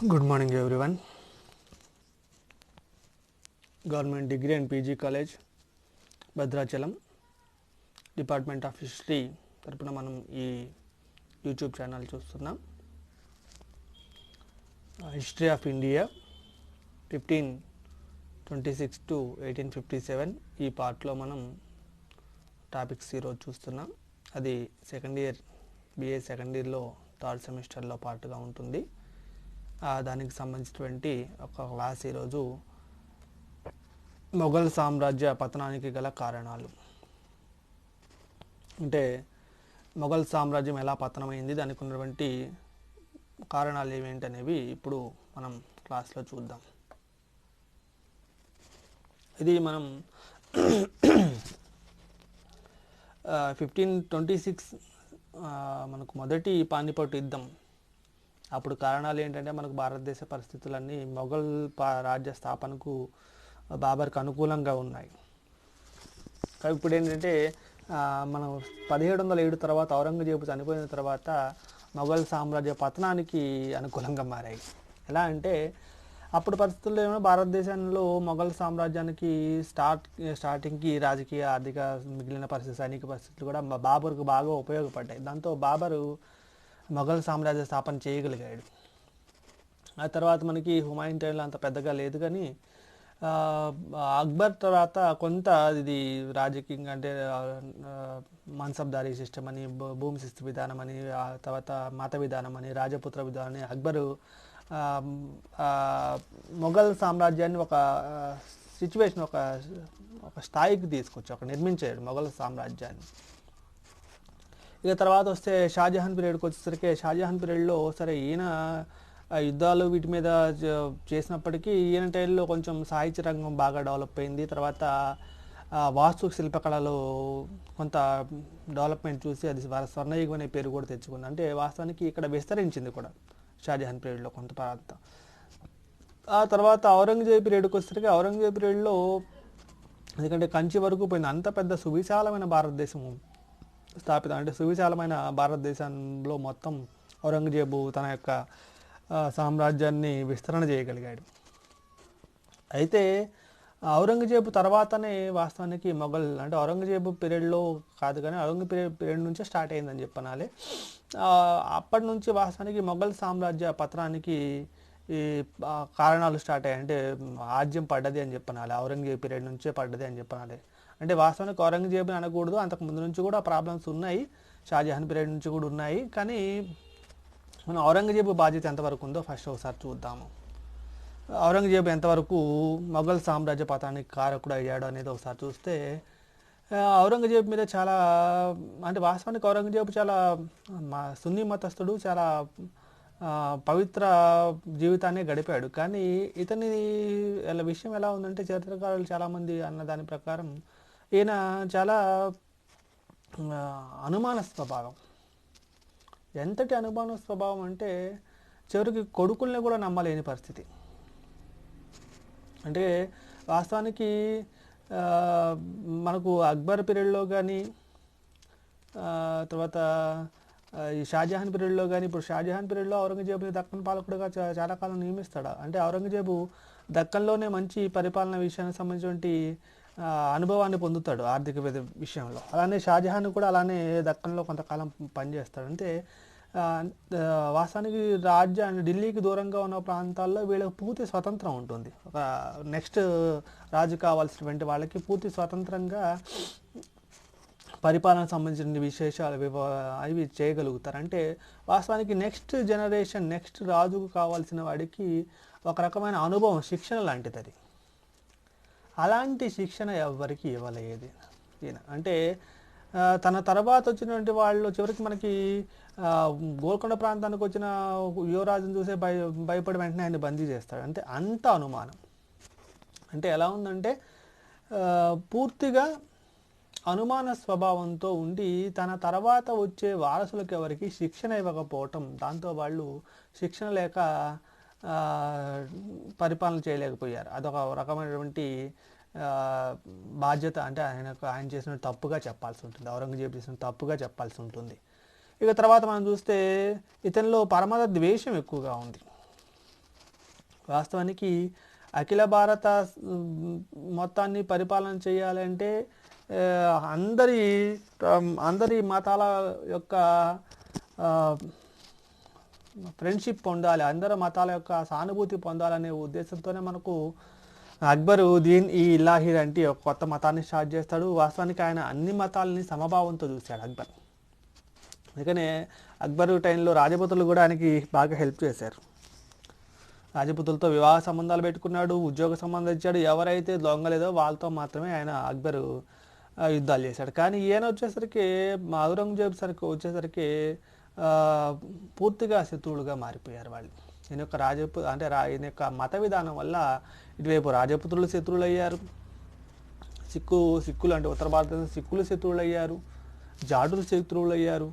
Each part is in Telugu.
Good morning, everyone. Government Degree and PG College, Bhadrachalam department of history తరపున మనం ఈ యూట్యూబ్ ఛానల్ చూస్తున్నాం. హిస్టరీ ఆఫ్ ఇండియా 1526 to 1857 ఈ పార్ట్లో మనం టాపిక్స్ ఈరోజు చూస్తున్నాం. అది సెకండ్ ఇయర్ బిఏ సెకండ్ ఇయర్లో థర్డ్ సెమిస్టర్లో పార్ట్గా ఉంటుంది. దానికి సంబంధించినటువంటి ఒక క్లాస్ ఈరోజు మొఘల్ సామ్రాజ్య పతనానికి గల కారణాలు. అంటే మొఘల్ సామ్రాజ్యం ఎలా పతనమైంది, దానికి ఉన్నటువంటి కారణాలు ఏమేంటి అనేవి ఇప్పుడు మనం క్లాస్లో చూద్దాం. ఇది మనం 1526 మనకు మొదటి పానిపట్టు యుద్ధం అప్పుడు కారణాలు ఏంటంటే మనకు భారతదేశ పరిస్థితులన్నీ మొఘల్ రాజ్య స్థాపనకు బాబర్కి అనుకూలంగా ఉన్నాయి. ఇప్పుడు ఏంటంటే మనం 1707 తర్వాత ఔరంగజేబు చనిపోయిన తర్వాత మొఘల్ సామ్రాజ్య పతనానికి అనుకూలంగా మారాయి. ఎలా అంటే అప్పుడు పరిస్థితుల్లో ఏమో భారతదేశంలో మొఘల్ సామ్రాజ్యానికి స్టార్టింగ్కి రాజకీయ ఆర్థిక మిగిలిన పరిస్థితి సైనిక పరిస్థితులు కూడా బాబర్కు బాగా ఉపయోగపడ్డాయి. దాంతో బాబరు మొఘల్ సామ్రాజ్య స్థాపన చేయగలిగాడు. ఆ తర్వాత మనకి హుమాయూన్ టైంలో అంత పెద్దగా లేదు, కానీ అక్బర్ తర్వాత కొంత ఇది రాజకీయంగా అంటే మన్సబ్దారీ సిస్టమ్ అని, భూమి శిస్తు విధానం అని, ఆ తర్వాత మత విధానం అని, రాజపుత్ర విధానం అని అక్బరు మొఘల్ సామ్రాజ్యాన్ని ఒక సిచ్యువేషన్ ఒక స్థాయికి తీసుకొచ్చి నిర్మించాడు మొఘల్ సామ్రాజ్యాన్ని. ఇక తర్వాత వస్తే షాజహాన్ పీరియడ్కి వచ్చేసరికి షాజహాన్ పీరియడ్లో సరే ఈయన యుద్ధాలు వీటి మీద చేసినప్పటికీ ఈయన టైంలో కొంచెం సాహిత్య రంగం బాగా డెవలప్ అయింది. తర్వాత వాస్తు శిల్పకళలో కొంత డెవలప్మెంట్ చూసి అది స్వర్ణయుగం అనే పేరు కూడా తెచ్చుకుంది. అంటే వాస్తవానికి ఇక్కడ విస్తరించింది కూడా షాజహాన్ పీరియడ్లో కొంత ప్రాంతం. ఆ తర్వాత ఔరంగజేబు పీరియడ్కి వచ్చేసరికి ఔరంగజేబు పీరియడ్లో ఎందుకంటే కంచి వరకు పోయింది, అంత పెద్ద సువిశాలమైన భారతదేశం స్థాపితం. అంటే సువిశాలమైన భారతదేశంలో మొత్తం ఔరంగజేబు తన యొక్క సామ్రాజ్యాన్ని విస్తరణ చేయగలిగాడు. అయితే ఔరంగజేబు తర్వాతనే వాస్తవానికి మొఘల్ అంటే ఔరంగజేబు పీరియడ్లో కాదు, కానీ ఔరంగజేబు పీరియడ్ నుంచే స్టార్ట్ అయిందని చెప్పనాలి. అప్పటి నుంచి వాస్తవానికి మొఘల్ సామ్రాజ్య పతనానికి ఈ కారణాలు స్టార్ట్ అయ్యాయి. అంటే ఆజ్యం పడ్డది అని చెప్పనాలి, ఔరంగజేబు పీరియడ్ నుంచే పడ్డది అని చెప్పనాలి. అంటే వాస్తవానికి ఔరంగజేబుని అనకూడదు, అంతకు ముందు నుంచి కూడా ప్రాబ్లమ్స్ ఉన్నాయి, షాజహాన్ పీరియడ్ నుంచి కూడా ఉన్నాయి. కానీ మనం ఔరంగజేబు బాధ్యత ఎంతవరకు ఉందో ఫస్ట్ ఒకసారి చూద్దాము. ఔరంగజేబు ఎంతవరకు మొఘల్ సామ్రాజ్య పతనానికి కారకుడు అయ్యాడు అనేది ఒకసారి చూస్తే, ఔరంగజేబు మీద చాలా అంటే వాస్తవానికి ఔరంగజేబు చాలా సున్నీ మతస్థుడు, చాలా పవిత్ర జీవితాన్ని గడిపాడు. కానీ ఇతని విషయం ఎలా ఉందంటే చరిత్రకారులు చాలామంది అన్న దాని ప్రకారం ఈయన చాలా అనుమాన స్వభావం. ఎంతటి అనుమాన స్వభావం అంటే చివరికి కొడుకుల్ని కూడా నమ్మలేని పరిస్థితి. అంటే వాస్తవానికి మనకు అక్బర్ పీరియడ్లో కానీ తర్వాత ఈ షాజహాన్ పీరియడ్లో కానీ, ఇప్పుడు షాజహాన్ పీరియడ్లో ఔరంగజేబుని దక్కన్ పాలకుడుగా చాలా కాలం నియమిస్తాడు. అంటే ఔరంగజేబు దక్కన్లోనే మంచి పరిపాలన విషయానికి సంబంధించినటువంటి అనుభవాన్ని పొందుతాడు ఆర్థిక విషయంలో. అలానే షాజహాన్ కూడా అలానే దక్కన్లో కొంతకాలం పనిచేస్తాడు. అంటే వాస్తవానికి రాజ్యాన్ని ఢిల్లీకి దూరంగా ఉన్న ప్రాంతాల్లో వీళ్ళకి పూర్తి స్వతంత్రం ఉంటుంది. ఒక నెక్స్ట్ రాజు కావాల్సినటువంటి వాళ్ళకి పూర్తి స్వతంత్రంగా పరిపాలన సంబంధించిన విశేషాలు అవి చేయగలుగుతారు. అంటే వాస్తవానికి నెక్స్ట్ జనరేషన్ నెక్స్ట్ రాజుకు కావాల్సిన వాడికి ఒక రకమైన అనుభవం, శిక్షణ లాంటిది అది. అలాంటి శిక్షణ ఎవరికి ఇవ్వలేదు ఈయన. అంటే తన తర్వాత వచ్చినటువంటి వాళ్ళు చివరికి మనకి గోల్కొండ ప్రాంతానికి వచ్చిన యువరాజును చూసే భయపడి వెంటనే ఆయన బందీ చేస్తాడు. అంటే అంత అనుమానం. అంటే ఎలా ఉందంటే పూర్తిగా అనుమాన స్వభావంతో ఉండి తన తర్వాత వచ్చే వారసులకు ఎవరికి శిక్షణ ఇవ్వకపోవటం, దాంతో వాళ్ళు శిక్షణ లేక పరిపాలన చేయలేకపోయారు. అదొక రకమైనటువంటి బాధ్యత. అంటే ఆయన చేసిన తప్పుగా చెప్పాల్సి ఉంటుంది, ఔరంగజేబు చేసిన తప్పుగా చెప్పాల్సి ఉంటుంది. ఇక తర్వాత మనం చూస్తే ఇతనిలో పరమత ద్వేషం ఎక్కువగా ఉంది. వాస్తవానికి అఖిల భారత మొత్తాన్ని పరిపాలన చేయాలంటే ఆ, అందరి అందరి మతాల యొక్క ఫ్రెండ్షిప్ పొందాలి, అందరి మతాల యొక్క సానుభూతి పొందాలనే ఉద్దేశంతోనే మనకు అక్బరు ఈ ఇలాహి అంటే ఒక కొత్త మతాన్ని స్టార్ట్ చేస్తాడు. వాస్తవానికి ఆయన అన్ని మతాలని సమభావంతో చూశాడు అక్బర్. అందుకనే అక్బరు టైంలో రాజపుత్రులు కూడా ఆయనకి బాగా హెల్ప్ చేశారు. రాజపుత్రులతో వివాహ సంబంధాలు పెట్టుకున్నాడు, ఉద్యోగ సంబంధాలు ఇచ్చాడు. ఎవరైతే దొంగలేదో వాళ్ళతో మాత్రమే ఆయన అక్బరు యుద్ధాలు చేశాడు. కానీ ఈయన వచ్చేసరికి ఔరంగజేబు వచ్చేసరికి పూర్తిగా శత్రువులుగా మారిపోయారు వాళ్ళు. ఈయన యొక్క ఈయన యొక్క మత విధానం వల్ల ఇటువైపు రాజపుత్రులు శత్రువులు అయ్యారు, సిక్కులు అంటే ఉత్తర భారతదేశం సిక్కులు శత్రువులు అయ్యారు, జాటులు శత్రువులు అయ్యారు,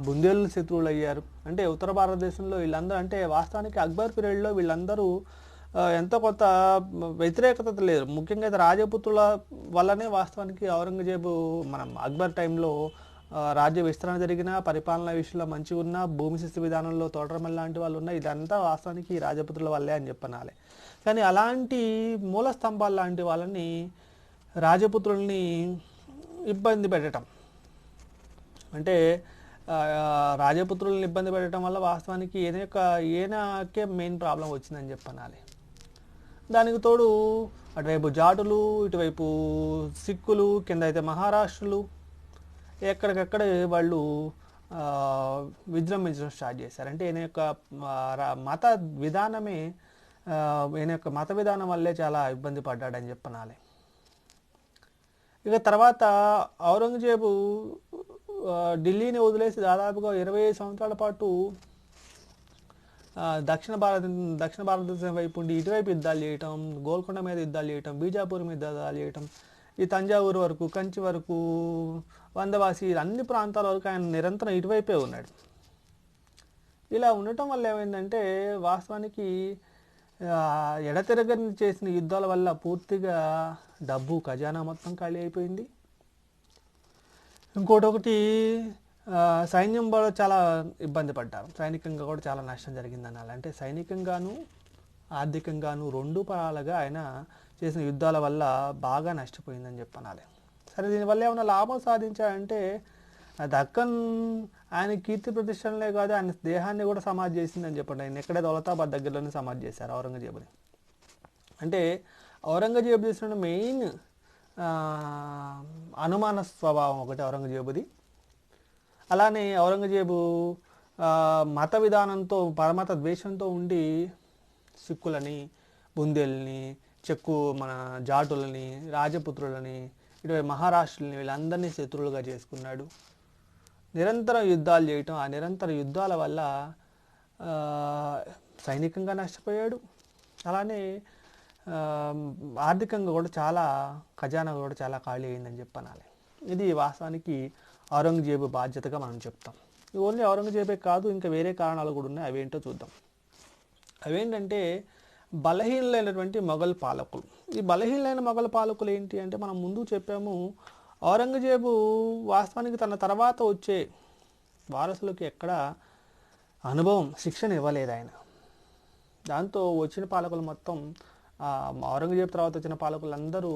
బుందేళ్ళు శత్రువులు అయ్యారు. అంటే ఉత్తర భారతదేశంలో వీళ్ళందరూ అంటే వాస్తవానికి అక్బర్ పీరియడ్లో వీళ్ళందరూ ఎంతో కొంత వ్యతిరేకత లేదు. ముఖ్యంగా అయితే రాజపుత్రుల వల్లనే వాస్తవానికి ఔరంగజేబు అక్బర్ టైంలో రాజ్య విస్తరణ జరిగిన, పరిపాలన విషయంలో మంచిగా ఉన్న, భూమి శిస్తు విధానంలో తోటరమల్ లాంటి వాళ్ళు ఉన్న, ఇదంతా వాస్తవానికి రాజపుత్రుల వల్లే అని చెప్పనాలి. కానీ అలాంటి మూల స్తంభాలు లాంటి వాళ్ళని రాజపుత్రుల్ని ఇబ్బంది పెట్టడం అంటే రాజపుత్రులను ఇబ్బంది పెట్టడం వల్ల వాస్తవానికి ఈయనకే మెయిన్ ప్రాబ్లం వచ్చిందని చెప్పనాలి. దానికి తోడు అటువైపు జాటులు, ఇటువైపు సిక్కులు, కింద అయితే మహారాష్ట్రలు ఎక్కడికక్కడ వాళ్ళు విజృంభించడం స్టార్ట్ చేశారు. అంటే ఈయన యొక్క మత విధానమే ఈయన యొక్క మత విధానం వల్లే చాలా ఇబ్బంది పడ్డాడని చెప్పనాలి. ఇక తర్వాత ఔరంగజేబు ఢిల్లీని వదిలేసి దాదాపుగా 25 సంవత్సరాల పాటు దక్షిణ భారతదేశం వైపు ఉండి ఇటువైపు యుద్ధాలు చేయటం, గోల్కొండ మీద యుద్ధాలు చేయటం, బీజాపూర్ మీద యుద్ధాలు చేయటం, ఈ తంజావూరు వరకు, కంచి వరకు, వందవాసి అన్ని ప్రాంతాల వరకు ఆయన నిరంతరం ఇటువైపే ఉన్నాడు. ఇలా ఉండటం వల్ల ఏమైందంటే వాస్తవానికి ఎడతెరగని చేసిన యుద్ధాల వల్ల పూర్తిగా డబ్బు ఖజానా మొత్తం ఖాళీ అయిపోయింది. ఇంకోటి సైన్యం కూడా చాలా ఇబ్బంది పడ్డారు, సైనికంగా కూడా చాలా నష్టం జరిగింది అనాలి. అంటే సైనికంగాను ఆర్థికంగాను రెండు పరాలుగా ఆయన చేసిన యుద్ధాల వల్ల బాగా నష్టపోయిందని చెప్పనాలి. సరే, దీనివల్ల ఏమైనా లాభం సాధించాడంటే దక్కన్ ఆయన కీర్తి ప్రతిష్టలనే కాదు, ఆయన దేహాన్ని కూడా సమాధి చేసిందని చెప్పండి. ఆయన ఎక్కడే దౌలతాబాద్ దగ్గరలోనే సమాధి చేశారు ఔరంగజేబుని. అంటే ఔరంగజేబు చేసిన మెయిన్ అనుమాన స్వభావం ఒకటి ఔరంగజేబుది. అలానే ఔరంగజేబు మత విధానంతో, పరమత ద్వేషంతో ఉండి సిక్కులని, బుందేల్ని, జాటులని, రాజపుత్రులని, ఇటువైపు మహారాష్ట్రలని వీళ్ళందరినీ శత్రువులుగా చేసుకున్నాడు. నిరంతరం యుద్ధాలు చేయటం, ఆ నిరంతర యుద్ధాల వల్ల సైనికంగా నష్టపోయాడు. అలానే ఆర్థికంగా కూడా చాలా ఖజానా కూడా చాలా ఖాళీ అయిందని చెప్పనాలి. ఇది వాస్తవానికి ఔరంగజేబు బాధ్యతగా మనం చెప్తాం. ఓన్లీ ఔరంగజేబే కాదు, ఇంకా వేరే కారణాలు కూడా ఉన్నాయి. అవేంటో చూద్దాం. అవేంటంటే బలహీనలైనటువంటి మొఘల్ పాలకులు. ఈ బలహీనలైన మొఘల్ పాలకులు ఏంటి అంటే మనం ముందు చెప్పాము, ఔరంగజేబు వాస్తవానికి తన తర్వాత వచ్చే వారసులకు ఎక్కడ శిక్షణ ఇవ్వలేదు ఆయన. దాంతో వచ్చిన పాలకులు మొత్తం ఔరంగజేబు తర్వాత వచ్చిన పాలకులందరూ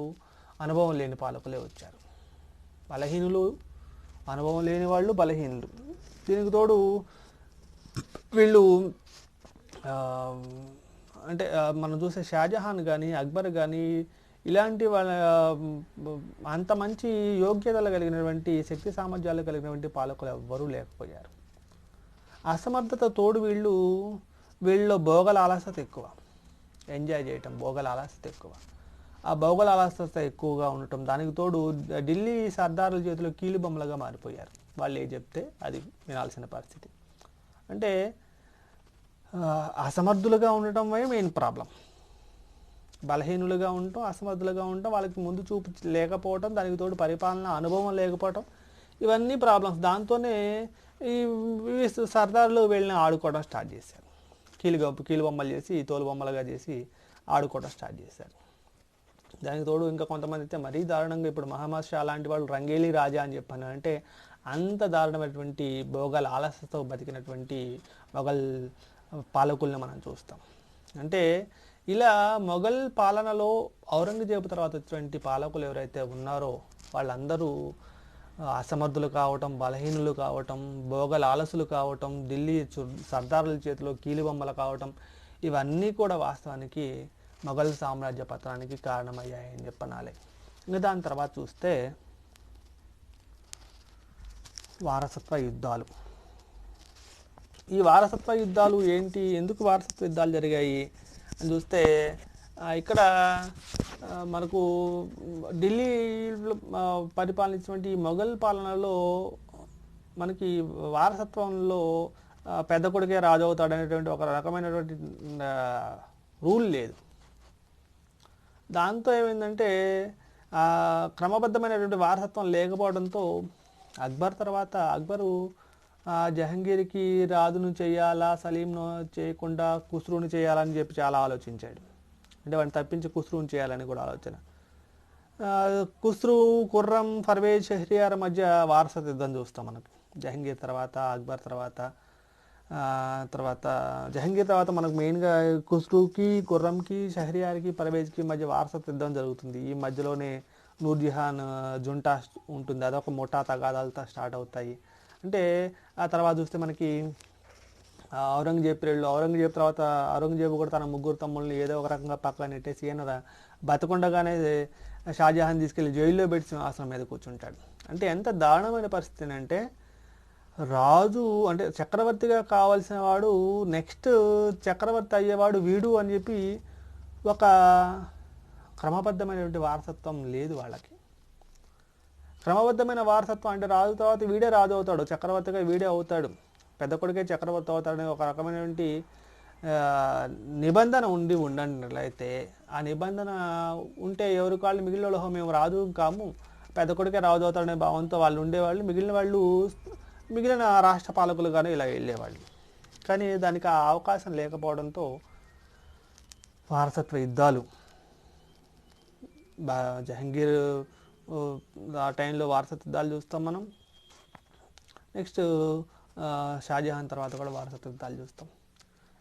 అనుభవం లేని పాలకులే వచ్చారు. బలహీనులు, అనుభవం లేని వాళ్ళు, బలహీనులు. దీనికి తోడు వీళ్ళు అంటే మనం చూసే షాజహాన్ కానీ, అక్బర్ కానీ ఇలాంటి వాళ్ళ అంత మంచి యోగ్యతలు కలిగినటువంటి, శక్తి సామర్థ్యాలు కలిగినటువంటి పాలకులు ఎవ్వరూ లేకపోయారు. అసమర్థత తోడు వీళ్ళలో భోగల ఆలస్యత ఎక్కువ, ఎంజాయ్ చేయటం, భోగల ఆలస్యత ఎక్కువ. ఆ భోగల ఆలస్యత ఎక్కువగా ఉండటం, దానికి తోడు ఢిల్లీ సర్దారుల చేతిలో కీలుబొమ్మలుగా మారిపోయారు. వాళ్ళు ఏం చెప్తే అది వినాల్సిన పరిస్థితి. అంటే అసమర్థులుగా ఉండటం మెయిన్ ప్రాబ్లం. బలహీనులుగా ఉండటం, అసమర్థులుగా ఉండటం, వాళ్ళకి ముందు చూపు లేకపోవటం, దానికి తోడు పరిపాలన అనుభవం లేకపోవటం, ఇవన్నీ ప్రాబ్లమ్స్. దాంతోనే ఈ సర్దారులు వీళ్ళని ఆడుకోవడం స్టార్ట్ చేశారు. కీలుబొమ్మలు చేసి, తోలుబొమ్మలుగా చేసి ఆడుకోవడం స్టార్ట్ చేశారు. దానికి తోడు ఇంకా కొంతమంది అయితే మరీ దారుణంగా, ఇప్పుడు మహమ్మద్ షా లాంటి వాళ్ళు రంగేలి రాజా అని చెప్పాను. అంటే అంత దారుణమైనటువంటి భోగాల ఆలస్యతో బతికినటువంటి మొఘల్ పాలకుల్ని మనం చూస్తాం. అంటే ఇలా మొఘల్ పాలనలో ఔరంగజేబు తర్వాత వచ్చినటువంటి పాలకులు ఎవరైతే ఉన్నారో వాళ్ళందరూ అసమర్థులు కావటం, బలహీనులు కావటం, భోగలాలసులు కావటం, ఢిల్లీ సర్దారుల చేతిలో కీలుబొమ్మలు కావటం, ఇవన్నీ కూడా వాస్తవానికి మొఘల్ సామ్రాజ్య పతనానికి కారణమయ్యాయని చెప్పనాలి. ఇంకా దాని తర్వాత చూస్తే వారసత్వ యుద్ధాలు. ఈ వారసత్వ యుద్ధాలు ఏంటి, ఎందుకు వారసత్వ యుద్ధాలు జరిగాయి అని చూస్తే ఇక్కడ మనకు ఢిల్లీలో పరిపాలించినటువంటి మొఘల్ పాలనలో మనకి వారసత్వంలో పెద్ద కొడుకే రాజు అవుతాడు అనేటువంటి ఒక రకమైనటువంటి రూల్ లేదు. దాంతో ఏమైందంటే క్రమబద్ధమైనటువంటి వారసత్వం లేకపోవడంతో అక్బరు జహంగీర్కి రాజును చేయాలా, సలీంను చేయకుండా ఖుస్రూని చేయాలని చెప్పి చాలా ఆలోచించాడు. అంటే వాడిని తప్పించి ఖుస్రూని చేయాలని కూడా ఆలోచన. ఖుస్రూ, ఖుర్రం, పర్వేజ్, షహ్రియార్ మధ్య వారసత్వ యుద్ధం చూస్తాం మనకు. జహంగీర్ తర్వాత అక్బర్ తర్వాత జహంగీర్ తర్వాత మనకు మెయిన్గా ఖుస్రూకి, ఖుర్రంకి, షహ్రియార్కి, పర్వేజ్కి మధ్య వారసత్వ యుద్ధం జరుగుతుంది. ఈ మధ్యలోనే నూర్జహాన్ జుంటా ఉంటుంది, అదొక ముఠా తగాదాలతో స్టార్ట్ అవుతాయి. అంటే ఆ తర్వాత చూస్తే మనకి ఔరంగజేబు పీరియడ్లో ఔరంగజేబు కూడా తన ముగ్గురు తమ్ముళ్ళని ఏదో ఒక రకంగా పక్కన నెట్టేసి బతకుండగానే షాజహాన్ తీసుకెళ్లి జైల్లో పెట్టి సింహాసనం మీద కూర్చుంటాడు. అంటే ఎంత దారుణమైన పరిస్థితి అంటే రాజు అంటే చక్రవర్తిగా కావాల్సిన వాడు నెక్స్ట్ చక్రవర్తి అయ్యేవాడు వీడు అని చెప్పి ఒక క్రమబద్ధమైనటువంటి వారసత్వం లేదు వాళ్ళకి. క్రమబద్ధమైన వారసత్వం అంటే రాజు తర్వాత వీడే రాజు అవుతాడు, చక్రవర్తిగా వీడే అవుతాడు, పెద్ద కొడుకే చక్రవర్తి అవుతాడనే ఒక రకమైనటువంటి నిబంధన ఉండనట్లయితే ఆ నిబంధన ఉంటే ఎవరి వాళ్ళు మిగిలిన వాళ్ళు మేము రాజు కాము, పెద్ద కొడుకే రాజు అవుతాడనే భావంతో వాళ్ళు ఉండేవాళ్ళు. మిగిలిన రాష్ట్ర పాలకులుగానే ఇలా వెళ్ళేవాళ్ళు. కానీ దానికి ఆ అవకాశం లేకపోవడంతో వారసత్వ యుద్ధాలు జహంగీర్ ఆ టైంలో వారసత్వ యుద్ధాలు చూస్తాం మనం. నెక్స్ట్ షాజహాన్ తర్వాత కూడా వారసత్వ యుద్ధాలు చూస్తాం.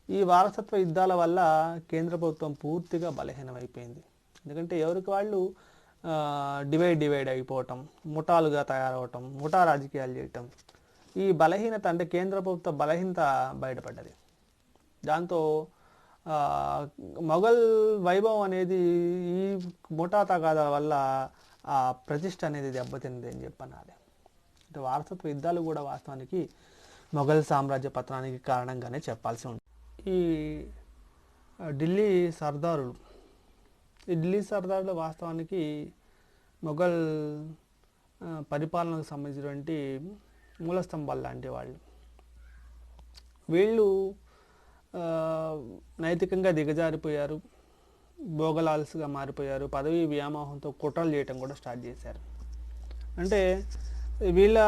ఈ వారసత్వ యుద్ధాల వల్ల కేంద్ర ప్రభుత్వం పూర్తిగా బలహీనమైపోయింది. ఎందుకంటే ఎవరికి వాళ్ళు డివైడ్ అయిపోవటం, ముఠాలుగా తయారవటం, ముఠా రాజకీయాలు చేయటం, ఈ బలహీనత అంటే కేంద్ర ప్రభుత్వ బలహీనత బయటపడ్డది. దాంతో మొఘల్ వైభవం అనేది ఈ ముఠా తగాదాల వల్ల ఆ ప్రతిష్ట అనేది దెబ్బతింది అని చెప్పనాలి. అంటే వారసత్వ యుద్ధాలు కూడా వాస్తవానికి మొఘల్ సామ్రాజ్య పతనానికి కారణంగానే చెప్పాల్సి ఉంటుంది. ఈ ఢిల్లీ సర్దారులు వాస్తవానికి మొఘల్ పరిపాలనకు సంబంధించినటువంటి మూలస్తంభాలు లాంటి వాళ్ళు. వీళ్ళు నైతికంగా దిగజారిపోయారు, భోగలాల్స్గా మారిపోయారు, పదవీ వ్యామోహంతో కుట్రలు చేయటం కూడా స్టార్ట్ చేశారు. అంటే వీళ్ళ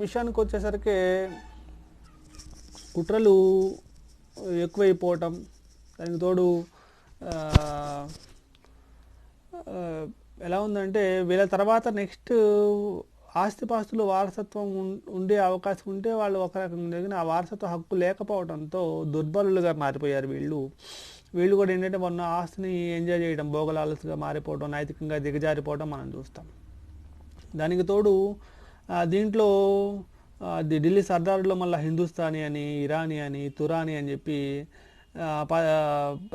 విషయానికి వచ్చేసరికి కుట్రలు ఎక్కువైపోవటం, దానికి తోడు ఎలా ఉందంటే వీళ్ళ తర్వాత నెక్స్ట్ ఆస్తిపాస్తులు వారసత్వం ఉండే అవకాశం ఉంటే వాళ్ళు ఒక రకంగా ఆ వారసత్వ హక్కు లేకపోవడంతో దుర్బలులుగా మారిపోయారు వీళ్ళు కూడా ఏంటంటే మొన్న ఆస్తిని ఎంజాయ్ చేయడం, భోగలాలసుగా మారిపోవడం, నైతికంగా దిగజారిపోవడం మనం చూస్తాం. దానికి తోడు దీంట్లో ఢిల్లీ సర్దారులో మళ్ళీ హిందుస్థానీ అని, ఇరానీ అని, తురానీ అని చెప్పి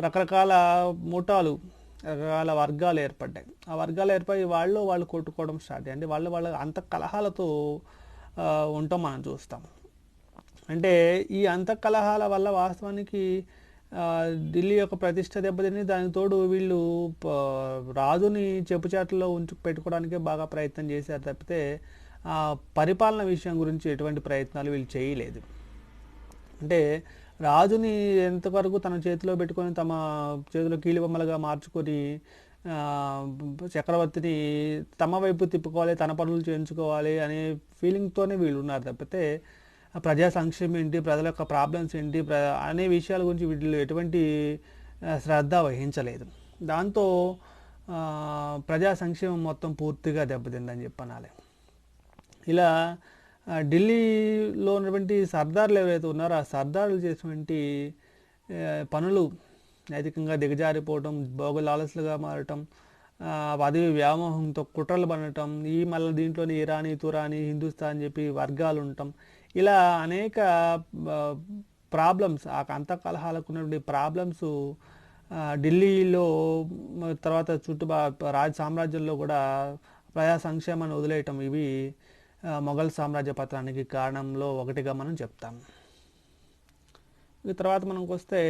రకరకాల ముఠాలు, రకరకాల వర్గాలు ఏర్పడ్డాయి. ఆ వర్గాలు ఏర్పడి వాళ్ళు కొట్టుకోవడం స్టార్ట్ అయ్యి, అంటే వాళ్ళ అంత కలహాలతో ఉండటం మనం చూస్తాం. అంటే ఈ అంత కలహాల వల్ల వాస్తవానికి ఢిల్లీ యొక్క ప్రతిష్ట దెబ్బతిని, దానికి తోడు వీళ్ళు రాజుని చెప్పుచాట్లలో పెట్టుకోవడానికే బాగా ప్రయత్నం చేశారు తప్పితే పరిపాలన విషయం గురించి ఎటువంటి ప్రయత్నాలు వీళ్ళు చేయలేదు. అంటే రాజుని ఎంతవరకు తన చేతిలో పెట్టుకొని తమ చేతిలో కీలుబొమ్మలుగా మార్చుకొని చక్రవర్తిని తమ వైపు తిప్పుకోవాలి, తన పనులు చేయించుకోవాలి అనే ఫీలింగ్తోనే వీళ్ళు ఉన్నారు తప్పితే ప్రజా సంక్షేమం ఏంటి, ప్రజల యొక్క ప్రాబ్లమ్స్ ఏంటి అనే విషయాల గురించి వీళ్ళు ఎటువంటి శ్రద్ధ వహించలేదు. దాంతో ప్రజా సంక్షేమం మొత్తం పూర్తిగా దెబ్బతిందని చెప్పనాలి. ఇలా ఢిల్లీలో ఉన్నటువంటి సర్దార్లు ఎవరైతే ఉన్నారో ఆ సర్దార్లు చేసినటువంటి పనులు నైతికంగా దిగజారిపోవటం, భోగలాలసులుగా మారటం, పదవి వ్యామోహంతో కుట్రలు పడటం, మళ్ళీ దీంట్లోని ఇరానీ, తురానీ, హిందుస్థాన్ అని చెప్పి వర్గాలు ఉండటం, ఇలా అనేక ప్రాబ్లమ్స్, ఆ అంత కలహాలకు ఉన్నటువంటి ప్రాబ్లమ్స్ ఢిల్లీలో తర్వాత రాజ సామ్రాజ్యంలో కూడా ప్రజా సంక్షేమాన్ని వదిలేయటం, ఇవి మొఘల్ సామ్రాజ్య పతనానికి కారణంలో ఒకటిగా మనం చెప్తాం. తర్వాత మనకు వస్తే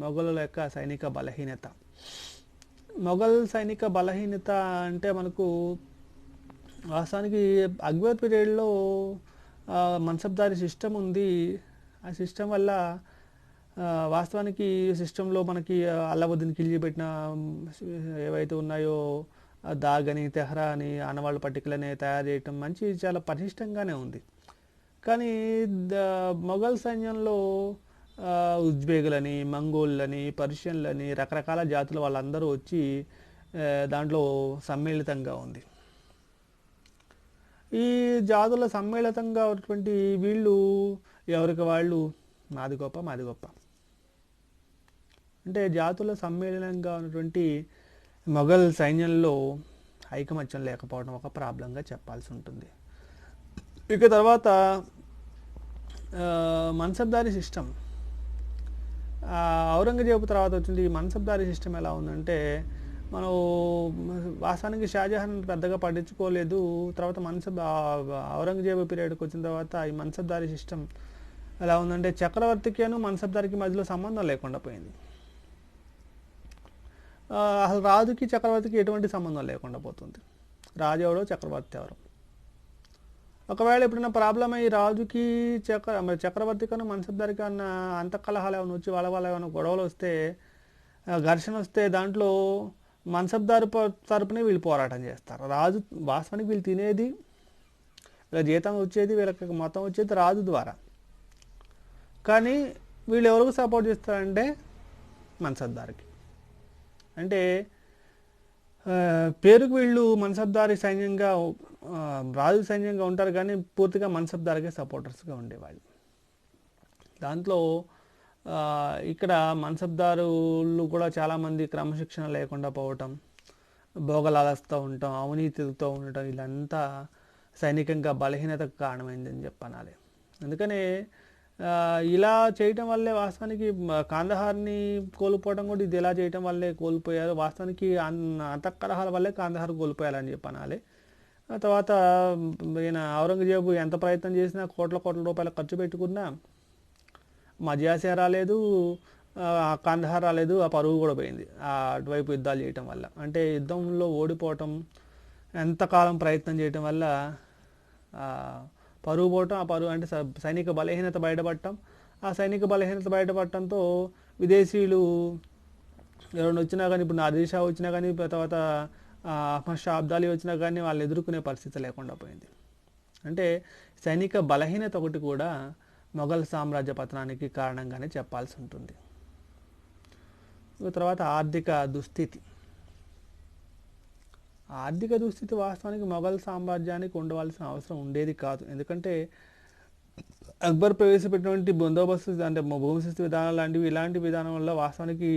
మొఘలుల యొక్క సైనిక బలహీనత. మొఘల్ సైనిక బలహీనత అంటే మనకు వాస్తవానికి అక్బర్ పీరియడ్లో మన్సబ్దారీ సిస్టమ్ ఉంది. ఆ సిస్టమ్ వల్ల వాస్తవానికి సిస్టంలో మనకి అల్లావుద్దీన్ ఖిల్జీ పెట్టిన ఏవైతే ఉన్నాయో దాగ్ అని, తెహ్రా అని, ఆనవాళ్ళ పట్టికలని తయారు చేయటం చాలా పటిష్టంగానే ఉంది. కానీ మొఘల్ సైన్యంలో ఉజ్బేగులని, మంగోళ్ళని, పర్షియన్లని, రకరకాల జాతుల వాళ్ళందరూ వచ్చి దాంట్లో సమ్మిళితంగా ఉంది. ఈ జాతుల సమ్మిళితంగా ఉన్నటువంటి వీళ్ళు ఎవరికి వాళ్ళు మాది గొప్ప మాది గొప్ప అంటే జాతుల సమ్మేళనంగా ఉన్నటువంటి మొఘల్ సైన్యంలో ఐకమత్యం లేకపోవడం ఒక ప్రాబ్లంగా చెప్పాల్సి ఉంటుంది. ఇక తర్వాత మన్సబ్దారీ సిస్టమ్. ఔరంగజేబు తర్వాత వచ్చింది ఈ మన్సబ్దారీ సిస్టమ్. ఎలా ఉందంటే మనం వాస్తవానికి షాజహాన్ పెద్దగా పట్టించుకోలేదు. తర్వాత ఔరంగజేబు పీరియడ్కి వచ్చిన తర్వాత ఈ మన్సబ్దారీ సిస్టమ్ ఎలా ఉందంటే చక్రవర్తికి మన్సబ్దారికి మధ్యలో సంబంధం లేకుండా పోయింది. అసలు రాజుకి చక్రవర్తికి ఎటువంటి సంబంధం లేకుండా పోతుంది. రాజు ఎవడో చక్రవర్తి ఎవరో. ఒకవేళ ఎప్పుడైనా ప్రాబ్లం అయ్యి రాజుకి చక్రవర్తి కన్నా మన్సబ్దారి కన్నా అంతఃకలహాలు ఏమైనా వచ్చి వాళ్ళ ఏమైనా గొడవలు వస్తే, ఘర్షణ వస్తే దాంట్లో మన్సబ్దారు తరపునే వీళ్ళు పోరాటం చేస్తారు. రాజు వాస్తవానికి వీళ్ళు తినేది, వీళ్ళ జీతం వచ్చేది, వీళ్ళకి మొత్తం వచ్చేది రాజు ద్వారా. కానీ వీళ్ళు ఎవరికి సపోర్ట్ చేస్తారంటే మన్సబ్దారికి. అంటే పేరుకు వీళ్ళు మన్సబ్దారీ సైన్యంగా, రాజు సైన్యంగా ఉంటారు కానీ పూర్తిగా మన్సబ్దారికే సపోర్టర్స్గా ఉండేవాళ్ళు. దాంట్లో ఇక్కడ మన్సబ్దారులు కూడా చాలామంది క్రమశిక్షణ లేకుండా పోవటం, భోగలాలస్తో ఉండటం, అవినీతితో ఉండటం, ఇదంతా సైనికంగా బలహీనతకు కారణమైందని చెప్పనాలి. అందుకనే ఇలా చేయటం వల్లే వాస్తవానికి కాందహార్ని కోల్పోవడం కూడా ఇది ఇలా చేయటం వల్లే కోల్పోయారు. వాస్తవానికి అంతఃకలహాల వల్లే కాందహార్ కోల్పోయారని చెప్పనాలి. తర్వాత ఈయన ఔరంగజేబు ఎంత ప్రయత్నం చేసినా కోట్ల రూపాయలు ఖర్చు పెట్టుకున్నా మధ్యాసియా రాలేదు, కాందహార్ రాలేదు, ఆ పరువు కూడా పోయింది అటువైపు యుద్ధాలు చేయటం వల్ల. అంటే యుద్ధంలో ఓడిపోవటం, ఎంతకాలం ప్రయత్నం చేయటం వల్ల పరువు పోవటం, ఆ పరువు అంటే సైనిక బలహీనత బయటపడటం. ఆ సైనిక బలహీనత బయటపడటంతో విదేశీయులు ఎవరైనా వచ్చినా కానీ, ఇప్పుడు నాదిర్ షా వచ్చినా కానీ, తర్వాత అహ్మద్ షా అబ్దాలీ వచ్చినా కానీ వాళ్ళు ఎదుర్కొనే పరిస్థితి లేకుండా పోయింది. అంటే సైనిక బలహీనత ఒకటి కూడా మొఘల్ సామ్రాజ్య పతనానికి కారణంగానే చెప్పాల్సి ఉంటుంది. తర్వాత ఆర్థిక దుస్థితి. ఆర్థిక దుస్థితి వాస్తవానికి మొఘల్ సామ్రాజ్యానికి ఉండవలసిన అవసరం ఉండేది కాదు. ఎందుకంటే అక్బర్ ప్రవేశపెట్టినటువంటి బందోబస్తు అంటే భూమిశిస్తు విధానం లాంటివి, ఇలాంటి విధానం వల్ల వాస్తవానికి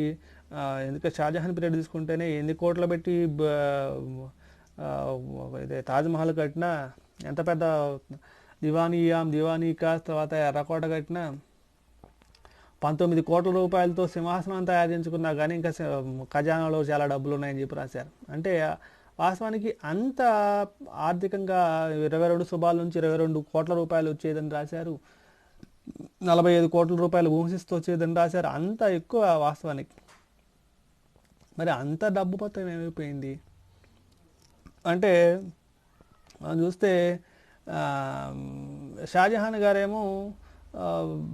ఎందుకంటే షాజహాన్ పీరియడ్ తీసుకుంటేనే ఎన్ని కోట్లు పెట్టి ఇదే తాజ్మహల్ కట్టినా, ఎంత పెద్ద దివానీ కాస్, తర్వాత ఎర్రకోట కట్టినా, 19 కోట్ల రూపాయలతో సింహాసనం తయారు చేయించుకున్నా కానీ ఇంకా ఖజానాలో చాలా డబ్బులు ఉన్నాయని చెప్పి రాశారు. అంటే వాస్తవానికి అంత ఆర్థికంగా 22 సుబాల నుంచి 22 కోట్ల రూపాయలు వచ్చేదని రాశారు. 45 కోట్ల రూపాయలు భూమిశిస్తూ వచ్చేదని రాశారు. అంత ఎక్కువ వాస్తవానికి. మరి అంత డబ్బు మొత్తం ఏమైపోయింది అంటే మనం చూస్తే షాజహాన్ గారేమో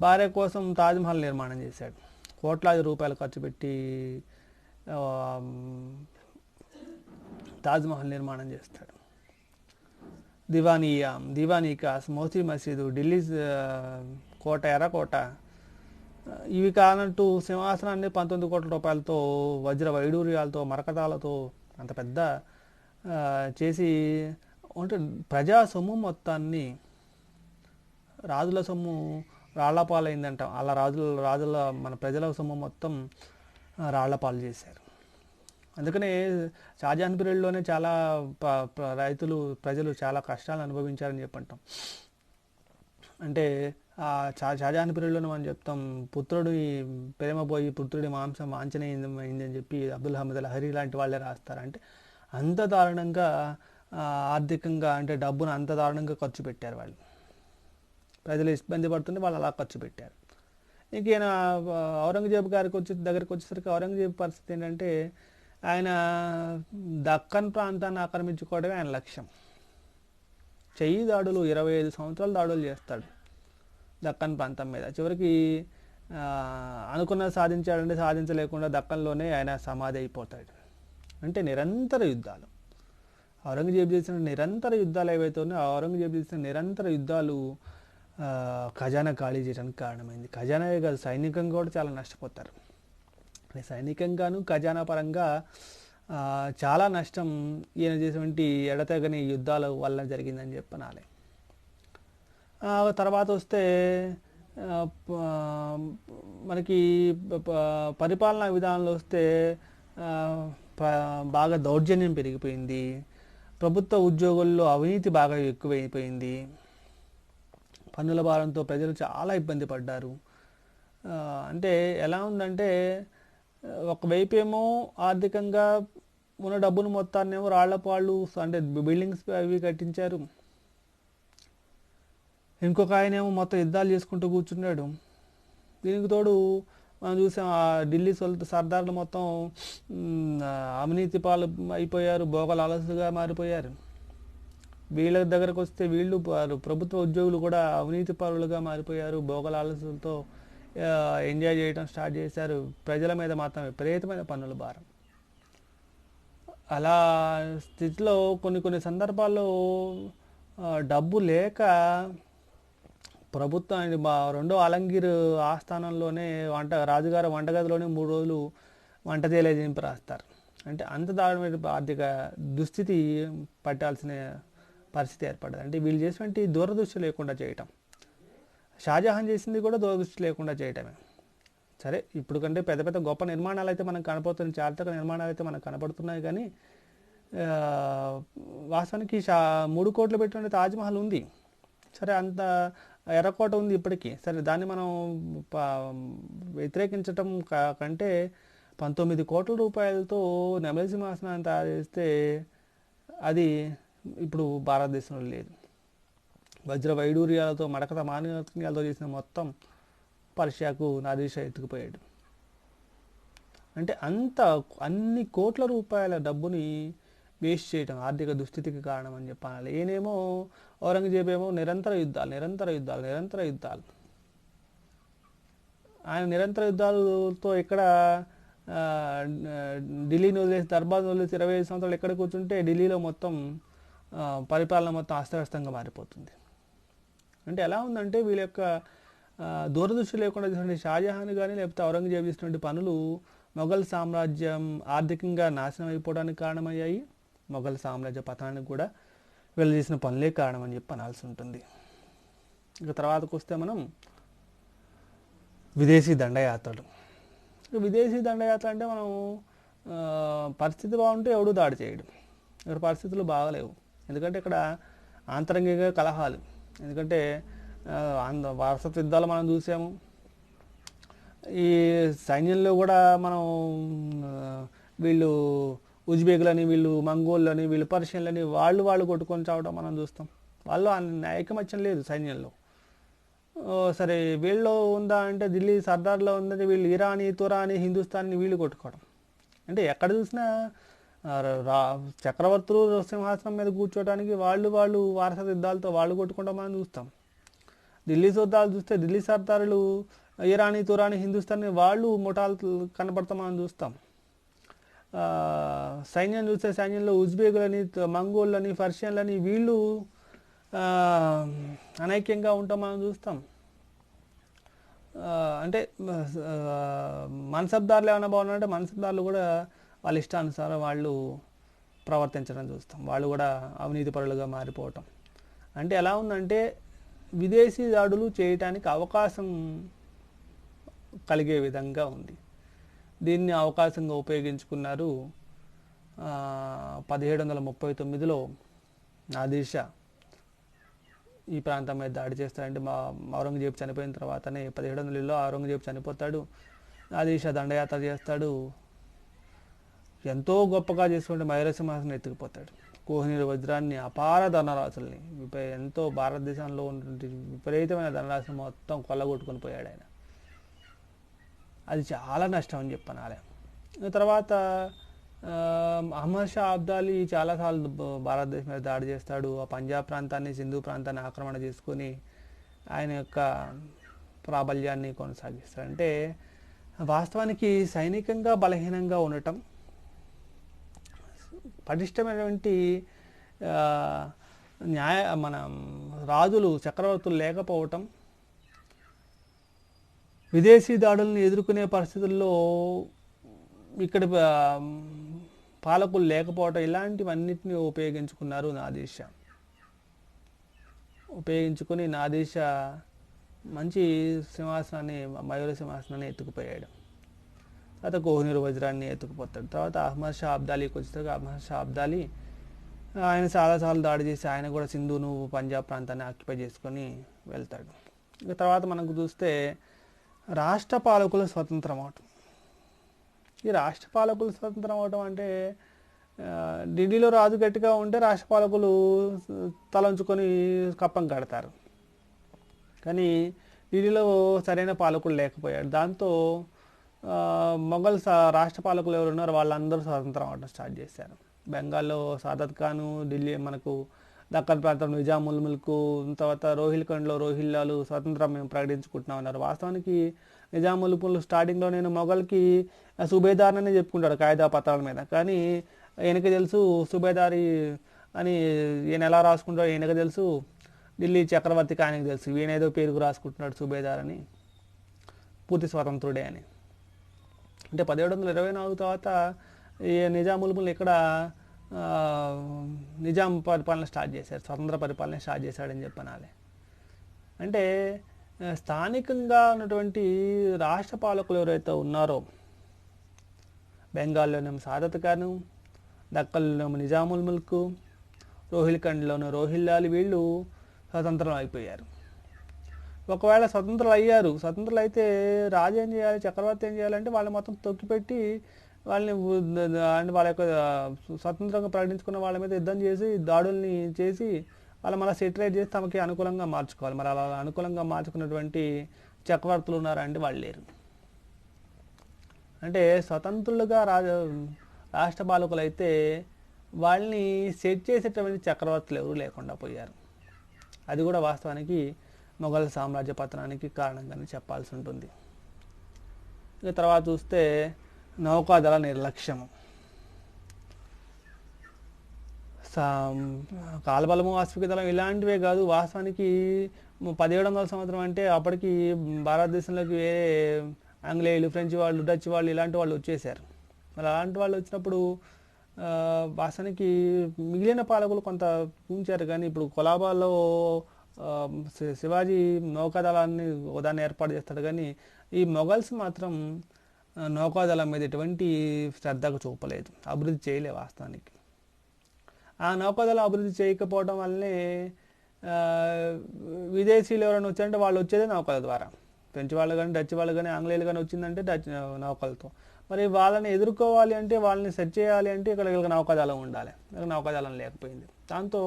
భార్య కోసం తాజ్మహల్ నిర్మాణం చేశాడు. కోట్లాది రూపాయలు ఖర్చు పెట్టి తాజ్మహల్ నిర్మాణం చేస్తాడు. దివానీ కాస్, మోతీ మసీదు, ఢిల్లీ కోట, ఎర్రకోట, ఇవి కానట్టు సింహాసనాన్ని 19 కోట్ల రూపాయలతో, వజ్ర వైడూర్యాలతో, మరకతాలతో అంత పెద్ద చేసి అంటే ప్రజా సొమ్ము మొత్తాన్ని, రాజుల సొమ్ము రాళ్లపాలైందంట. అలా రాజుల మన ప్రజల సొమ్ము మొత్తం రాళ్లపాలు చేశారు. అందుకనే షాజహాన్ పీరియడ్లోనే చాలా ప్రజలు చాలా కష్టాలు అనుభవించారని చెప్పంటాం. అంటే షాజహాన్ పీరియడ్లోనే మనం చెప్తాం, పుత్రుడి ప్రేమ పోయి పుత్రుడి మాంసం వాంఛనీయమైందని చెప్పి అబ్దుల్ హమీద్ లహరి లాంటి వాళ్ళే రాస్తారు. అంటే అంత దారుణంగా ఆర్థికంగా, అంటే డబ్బును అంత దారుణంగా ఖర్చు పెట్టారు వాళ్ళు. ప్రజలు ఇబ్బంది పడుతుంటే వాళ్ళు అలా ఖర్చు పెట్టారు. ఇంకేనా ఔరంగజేబు దగ్గరికి వచ్చేసరికి ఔరంగజేబు పరిస్థితి ఏంటంటే, ఆయన దక్కన్ ప్రాంతాన్ని ఆక్రమించుకోవడమే ఆయన లక్ష్యం. చెయ్యి దాడులు 25 సంవత్సరాలు దాడులు చేస్తాడు దక్కన్ ప్రాంతం మీద. చివరికి అనుకున్నది సాధించాడంటే సాధించలేకుండా దక్కన్లోనే ఆయన సమాధి అయిపోతాడు. అంటే నిరంతర యుద్ధాలు, ఔరంగజేబు చేసిన నిరంతర యుద్ధాలు ఏవైతే ఉన్నాయో, ఔరంగజేబు చేసిన నిరంతర యుద్ధాలు ఖజానా ఖాళీ చేయడానికి కారణమైంది. ఖజానాయే కాదు, సైనికంగా కూడా చాలా నష్టపోతారు. సైనికంగాను ఖజానా పరంగా చాలా నష్టం ఈయన చేసినటువంటి ఎడతెగని యుద్ధాల వల్ల జరిగిందని చెప్పనాలి. తర్వాత వస్తే మనకి పరిపాలనా విధానంలో వస్తే బాగా దౌర్జన్యం పెరిగిపోయింది. ప్రభుత్వ ఉద్యోగుల్లో అవినీతి బాగా ఎక్కువైపోయింది. పన్నుల భారంతో ప్రజలు చాలా ఇబ్బంది పడ్డారు. అంటే ఎలా ఉందంటే, ఒకవైపు ఏమో ఆర్థికంగా ఉన్న డబ్బును మొత్తాన్నేమో రాళ్లపాళ్ళు, అంటే బిల్డింగ్స్ అవి కట్టించారు. ఇంకొక ఆయనేమో మొత్తం యుద్ధాలు చేసుకుంటూ కూర్చున్నాడు. దీనికి తోడు మనం చూసాం, ఢిల్లీ సర్దార్లు మొత్తం అవినీతి పాలు అయిపోయారు, భోగల అలసుగా మారిపోయారు. వీళ్ళ దగ్గరకు వస్తే వీళ్ళు ప్రభుత్వ ఉద్యోగులు కూడా అవినీతి పరులుగా మారిపోయారు, భోగల అలసులతో ఎంజాయ్ చేయడం స్టార్ట్ చేశారు. ప్రజల మీద మాత్రం విపరీతమైన పన్నుల భారం. అలా స్థితిలో కొన్ని సందర్భాల్లో డబ్బు లేక ప్రభుత్వం రెండో ఆలంగీర్ ఆస్థానంలోనే రాజుగారు వంటగదిలోనే 3 రోజులు వంట చేయలేదు దింపి రాస్తారు. అంటే అంత దారుణమైన ఆర్థిక దుస్థితి పట్టాల్సిన పరిస్థితి ఏర్పడ్డది. అంటే వీళ్ళు చేసినటువంటి దూరదృష్టి లేకుండా చేయటం, షాజహాన్ చేసింది కూడా దూరదృష్టి లేకుండా చేయటమే. సరే, ఇప్పుడు కంటే పెద్ద పెద్ద గొప్ప నిర్మాణాలు అయితే మనకు కనపడుతున్నాయి, చారిత్రక నిర్మాణాలు అయితే మనకు కనపడుతున్నాయి. కానీ వాస్తవానికి 3 కోట్లు పెట్టిన తాజ్మహల్ ఉంది. సరే, అంత ఎర్రకోట ఉంది ఇప్పటికీ. సరే, దాన్ని మనం వ్యతిరేకించటం కంటే 19 కోట్ల రూపాయలతో నెమలి సింహాసనాన్ని తయారు చేస్తే అది ఇప్పుడు భారతదేశంలో లేదు. వజ్ర వైడూర్యాలతో, మడకత మాణిక్యాలతో చేసిన మొత్తం పర్షియాకు నాదిర్ ఎత్తుకుపోయాడు. అంటే అన్ని కోట్ల రూపాయల డబ్బుని వేస్ట్ చేయడం ఆర్థిక దుస్థితికి కారణం అని చెప్పాలి. ఈయనేమో ఔరంగజేబు ఏమో నిరంతర యుద్ధాలు. ఆయన నిరంతర యుద్ధాలతో ఇక్కడ ఢిల్లీని వదిలేసి, దర్బార్ని వదిలేసి 25 సంవత్సరాలు ఎక్కడ కూర్చుంటే ఢిల్లీలో మొత్తం పరిపాలన మొత్తం అస్తవ్యస్తంగా మారిపోతుంది. అంటే ఎలా ఉందంటే, వీళ్ళ యొక్క దూరదృష్టి లేకుండా చేసినటువంటి షాజహాన్ కానీ లేకపోతే ఔరంగజేబు చేసినటువంటి పనులు మొఘల్ సామ్రాజ్యం ఆర్థికంగా నాశనం అయిపోవడానికి కారణమయ్యాయి. మొఘల్ సామ్రాజ్య పతనానికి కూడా వీళ్ళు చేసిన పనులే కారణం అని చెప్పి అనాల్సి ఉంటుంది. ఇక తర్వాతకు వస్తే మనం విదేశీ దండయాత్రలు. విదేశీ దండయాత్ర అంటే మనం పరిస్థితి బాగుంటే ఎవడూ దాడి చేయడు. ఇక్కడ పరిస్థితులు బాగలేవు. ఎందుకంటే ఇక్కడ ఆంతరంగిక కలహాలు. ఎందుకంటే వారసత్వ యుద్ధాలు మనం చూసాము. ఈ సైన్యంలో కూడా మనం వీళ్ళు ఉజ్బేకులని, వీళ్ళు మంగోళ్ళని, వీళ్ళు పర్షియన్లని వాళ్ళు కొట్టుకొని చావడం మనం చూస్తాం. వాళ్ళు ఐకమత్యం లేదు సైన్యంలో. సరే, వీళ్ళు ఉందా అంటే ఢిల్లీ సర్దార్లో ఉందంటే వీళ్ళు ఇరానీ, తురానీ, హిందుస్థానీ వీళ్ళు కొట్టుకోవడం. అంటే ఎక్కడ చూసినా చక్రవర్తులు సింహాసనం మీద కూర్చోవడానికి వాళ్ళు వారసత్వ యుద్ధాలతో వాళ్ళు కొట్టుకుంటాం మనం చూస్తాం. ఢిల్లీ యుద్ధాలు చూస్తే ఢిల్లీ సర్దారులు ఇరానీ, తురానీ, హిందుస్థానీ వాళ్ళు ముఠాలు కనపడతాం మనం చూస్తాం. సైన్యం చూస్తే సైన్యంలో ఉజ్బేకులని, మంగోళ్ళని, పర్షియన్లని వీళ్ళు అనైక్యంగా ఉంటాం మనం చూస్తాం. అంటే మన్సబ్దారులు ఏమైనా బాగున్నారంటే మన్సబ్దారులు కూడా వాళ్ళ ఇష్టానుసారం వాళ్ళు ప్రవర్తించడం చూస్తాం. వాళ్ళు కూడా అవినీతి పరులుగా మారిపోవటం. అంటే ఎలా ఉందంటే, విదేశీ దాడులు చేయటానికి అవకాశం కలిగే విధంగా ఉంది. దీన్ని అవకాశంగా ఉపయోగించుకున్నారు. 1739లో నాదిర్ షా ఈ ప్రాంతం మీద దాడి చేస్తాడంటే ఔరంగజేబు చనిపోయిన తర్వాతనే 1700లో ఔరంగజేబు చనిపోతాడు. నాదిర్ షా దండయాత్ర చేస్తాడు. ఎంతో గొప్పగా చేసుకుంటే మయూర సింహాసనం ఎత్తుకుపోతాడు. కోహినూర్ వజ్రాన్ని, అపార ధనరాశుల్ని, ఎంతో భారతదేశంలో ఉన్నటువంటి విపరీతమైన ధనరాశులు మొత్తం కొల్లగొట్టుకొని పోయాడు ఆయన. అది చాలా నష్టం అని చెప్పనాలి. తర్వాత అహ్మద్ షా అబ్దాలీ చాలాసార్లు భారతదేశం మీద దాడి చేస్తాడు. ఆ పంజాబ్ ప్రాంతాన్ని, సింధు ప్రాంతాన్ని ఆక్రమణ చేసుకొని ఆయన యొక్క ప్రాబల్యాన్ని కొనసాగిస్తాడు. అంటే వాస్తవానికి సైనికంగా బలహీనంగా ఉండటం, పటిష్టమైనటువంటి మన రాజులు, చక్రవర్తులు లేకపోవటం, విదేశీ దాడులను ఎదుర్కొనే పరిస్థితుల్లో ఇక్కడ పాలకులు లేకపోవటం, ఇలాంటివన్నిటిని ఉపయోగించుకున్నారు నాదిర్ షా. ఉపయోగించుకుని నాదిర్ షా మంచి సింహాసనాన్ని, మయూర సింహాసనాన్ని ఎత్తుకుపోయాడు. తర్వాత కోహినూర్ వజ్రాన్ని ఎత్తుకుపోతాడు. తర్వాత అహ్మద్ షా అబ్దాలీకి వచ్చేసరికి అహ్మద్ షా అబ్దాలీ ఆయన చాలాసార్లు దాడి చేసి ఆయన కూడా సింధును, పంజాబ్ ప్రాంతాన్ని ఆక్యుపై చేసుకొని వెళ్తాడు. ఇక తర్వాత మనకు చూస్తే రాష్ట్ర పాలకులు స్వతంత్రం అవటం. ఈ రాష్ట్ర పాలకులు స్వతంత్రం అవటం అంటే ఢిల్లీలో రాజు గట్టిగా ఉంటే రాష్ట్ర పాలకులు తలంచుకొని కప్పం కడతారు. కానీ ఢిల్లీలో సరైన పాలకులు లేకపోయాడు. దాంతో మొఘల్ రాష్ట్ర పాలకులు ఎవరు ఉన్నారో వాళ్ళందరూ స్వతంత్రం అవడం స్టార్ట్ చేశారు. బెంగాల్లో సాదత్ ఖాను, ఢిల్లీ మనకు దక్కన్ ప్రాంతం నిజాముల్ ముల్క్, తర్వాత రోహిల్ఖండ్లో రోహిల్లాలు స్వతంత్రం మేము ప్రకటించుకుంటున్నాం అన్నారు. వాస్తవానికి నిజాముల్ ముల్క్ స్టార్టింగ్లో నేను మొఘల్కి సుబేదార్ననే చెప్పుకుంటాడు కాయిదా పత్రాల మీద. కానీ ఈయనకి తెలుసు సుబేదారి అని, ఈయన ఎలా రాసుకుంటాడో ఈయనకి తెలుసు, ఢిల్లీ చక్రవర్తికి ఆయనకు తెలుసు, ఈయనేదో పేరుకు రాసుకుంటున్నాడు సుబేదార్ అని, పూర్తి స్వతంత్రుడే అని. అంటే 1724 తర్వాత ఈ నిజాముల్ ముల్క్ ఇక్కడ నిజాం పరిపాలన స్టార్ట్ చేశారు, స్వతంత్ర పరిపాలన స్టార్ట్ చేశాడని చెప్పనాలి. అంటే స్థానికంగా ఉన్నటువంటి రాష్ట్ర పాలకులు ఎవరైతే ఉన్నారో, బెంగాల్లోనేమో సాదత్ ఖాను, దక్కన్లోనేమో నిజాముల్ ముల్క్, రోహిల్ఖండ్లోనూ రోహిల్లాలు, వీళ్ళు స్వతంత్రం అయిపోయారు. ఒకవేళ స్వతంత్రాలు అయ్యారు, స్వతంత్రాలు అయితే రాజు ఏం చేయాలి, చక్రవర్తి ఏం చేయాలంటే వాళ్ళని మొత్తం తొక్కిపెట్టి వాళ్ళని అంటే వాళ్ళ యొక్క స్వతంత్రంగా ప్రకటించుకున్న వాళ్ళ మీద యుద్ధం చేసి, దాడుల్ని చేసి వాళ్ళు మళ్ళీ సెటిలైట్ చేసి తమకి అనుకూలంగా మార్చుకోవాలి. మరి అలా అనుకూలంగా మార్చుకున్నటువంటి చక్రవర్తులు ఉన్నారంటే వాళ్ళు లేరు. అంటే స్వతంత్రులుగా రాష్ట్ర పాలకులు అయితే వాళ్ళని సెట్ చేసేటువంటి చక్రవర్తులు ఎవరు లేకుండా పోయారు. అది కూడా వాస్తవానికి మొఘల్ సామ్రాజ్య పతనానికి కారణంగానే చెప్పాల్సి ఉంటుంది. ఇక తర్వాత చూస్తే నౌకాదళ నిర్లక్ష్యము. కాల్బలము, అశ్విక దళం ఇలాంటివే కాదు. వాస్తవానికి 1700 సంవత్సరం అంటే అప్పటికి భారతదేశంలోకి వేరే ఆంగ్లేయులు, ఫ్రెంచ్ వాళ్ళు, డచ్ వాళ్ళు ఇలాంటి వాళ్ళు వచ్చేసారు. మరి అలాంటి వాళ్ళు వచ్చినప్పుడు వాస్తవానికి మిగిలిన పాలకులు కొంత ఉంచారు. కానీ ఇప్పుడు కొలాబాలో శివాజీ నౌకాదళాన్ని దాన్ని ఏర్పాటు చేస్తాడు. కానీ ఈ మొఘల్స్ మాత్రం నౌకాదళం మీద ఎటువంటి శ్రద్ధకు చూపలేదు, అభివృద్ధి చేయలే. వాస్తవానికి ఆ నౌకాదళం అభివృద్ధి చేయకపోవడం వల్లనే విదేశీయులు ఎవరైనా వచ్చారంటే వాళ్ళు వచ్చేదే నౌకల ద్వారా. ఫ్రెంచ్ వాళ్ళు కానీ, డచ్ వాళ్ళు కానీ, ఆంగ్లేయులు కానీ వచ్చిందంటే డచ్ నౌకలతో. మరి వాళ్ళని ఎదుర్కోవాలి అంటే, వాళ్ళని సెట్ చేయాలి అంటే ఇక్కడ నౌకాదళం ఉండాలి. నౌకాదళం లేకపోయింది. దాంతో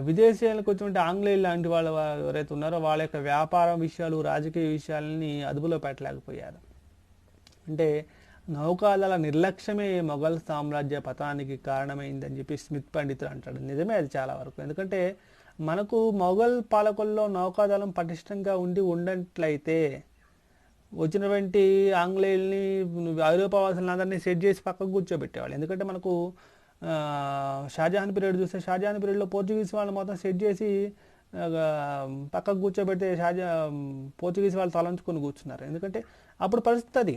విదేశీయులకు వచ్చినటువంటి ఆంగ్లేయులు లాంటి వాళ్ళు ఎవరైతే ఉన్నారో వాళ్ళ యొక్క వ్యాపార విషయాలు, రాజకీయ విషయాలని అదుపులో పెట్టలేకపోయారు. అంటే నౌకాదళ నిర్లక్ష్యమే మొఘల్ సామ్రాజ్య పతనానికి కారణమైందని చెప్పి స్మిత్ పండితుడు అంటాడు. నిజమే అది చాలా వరకు. ఎందుకంటే మనకు మొఘల్ పాలకుల్లో నౌకాదళం పటిష్టంగా ఉండట్లయితే వచ్చినటువంటి ఆంగ్లేయుల్ని, ఐరోపా వాసులను అందరినీ సెట్ చేసి పక్కకు కూర్చోబెట్టేవాళ్ళు. ఎందుకంటే మనకు షాజహాన్ పీరియడ్ చూస్తే, షాజహాన్ పీరియడ్లో పోర్చుగీస్ వాళ్ళని మొత్తం సెట్ చేసి పక్కకు కూర్చోబెడితే పోర్చుగీస్ వాళ్ళు తలంచుకొని కూర్చున్నారు. ఎందుకంటే అప్పుడు పరిస్థితి అది.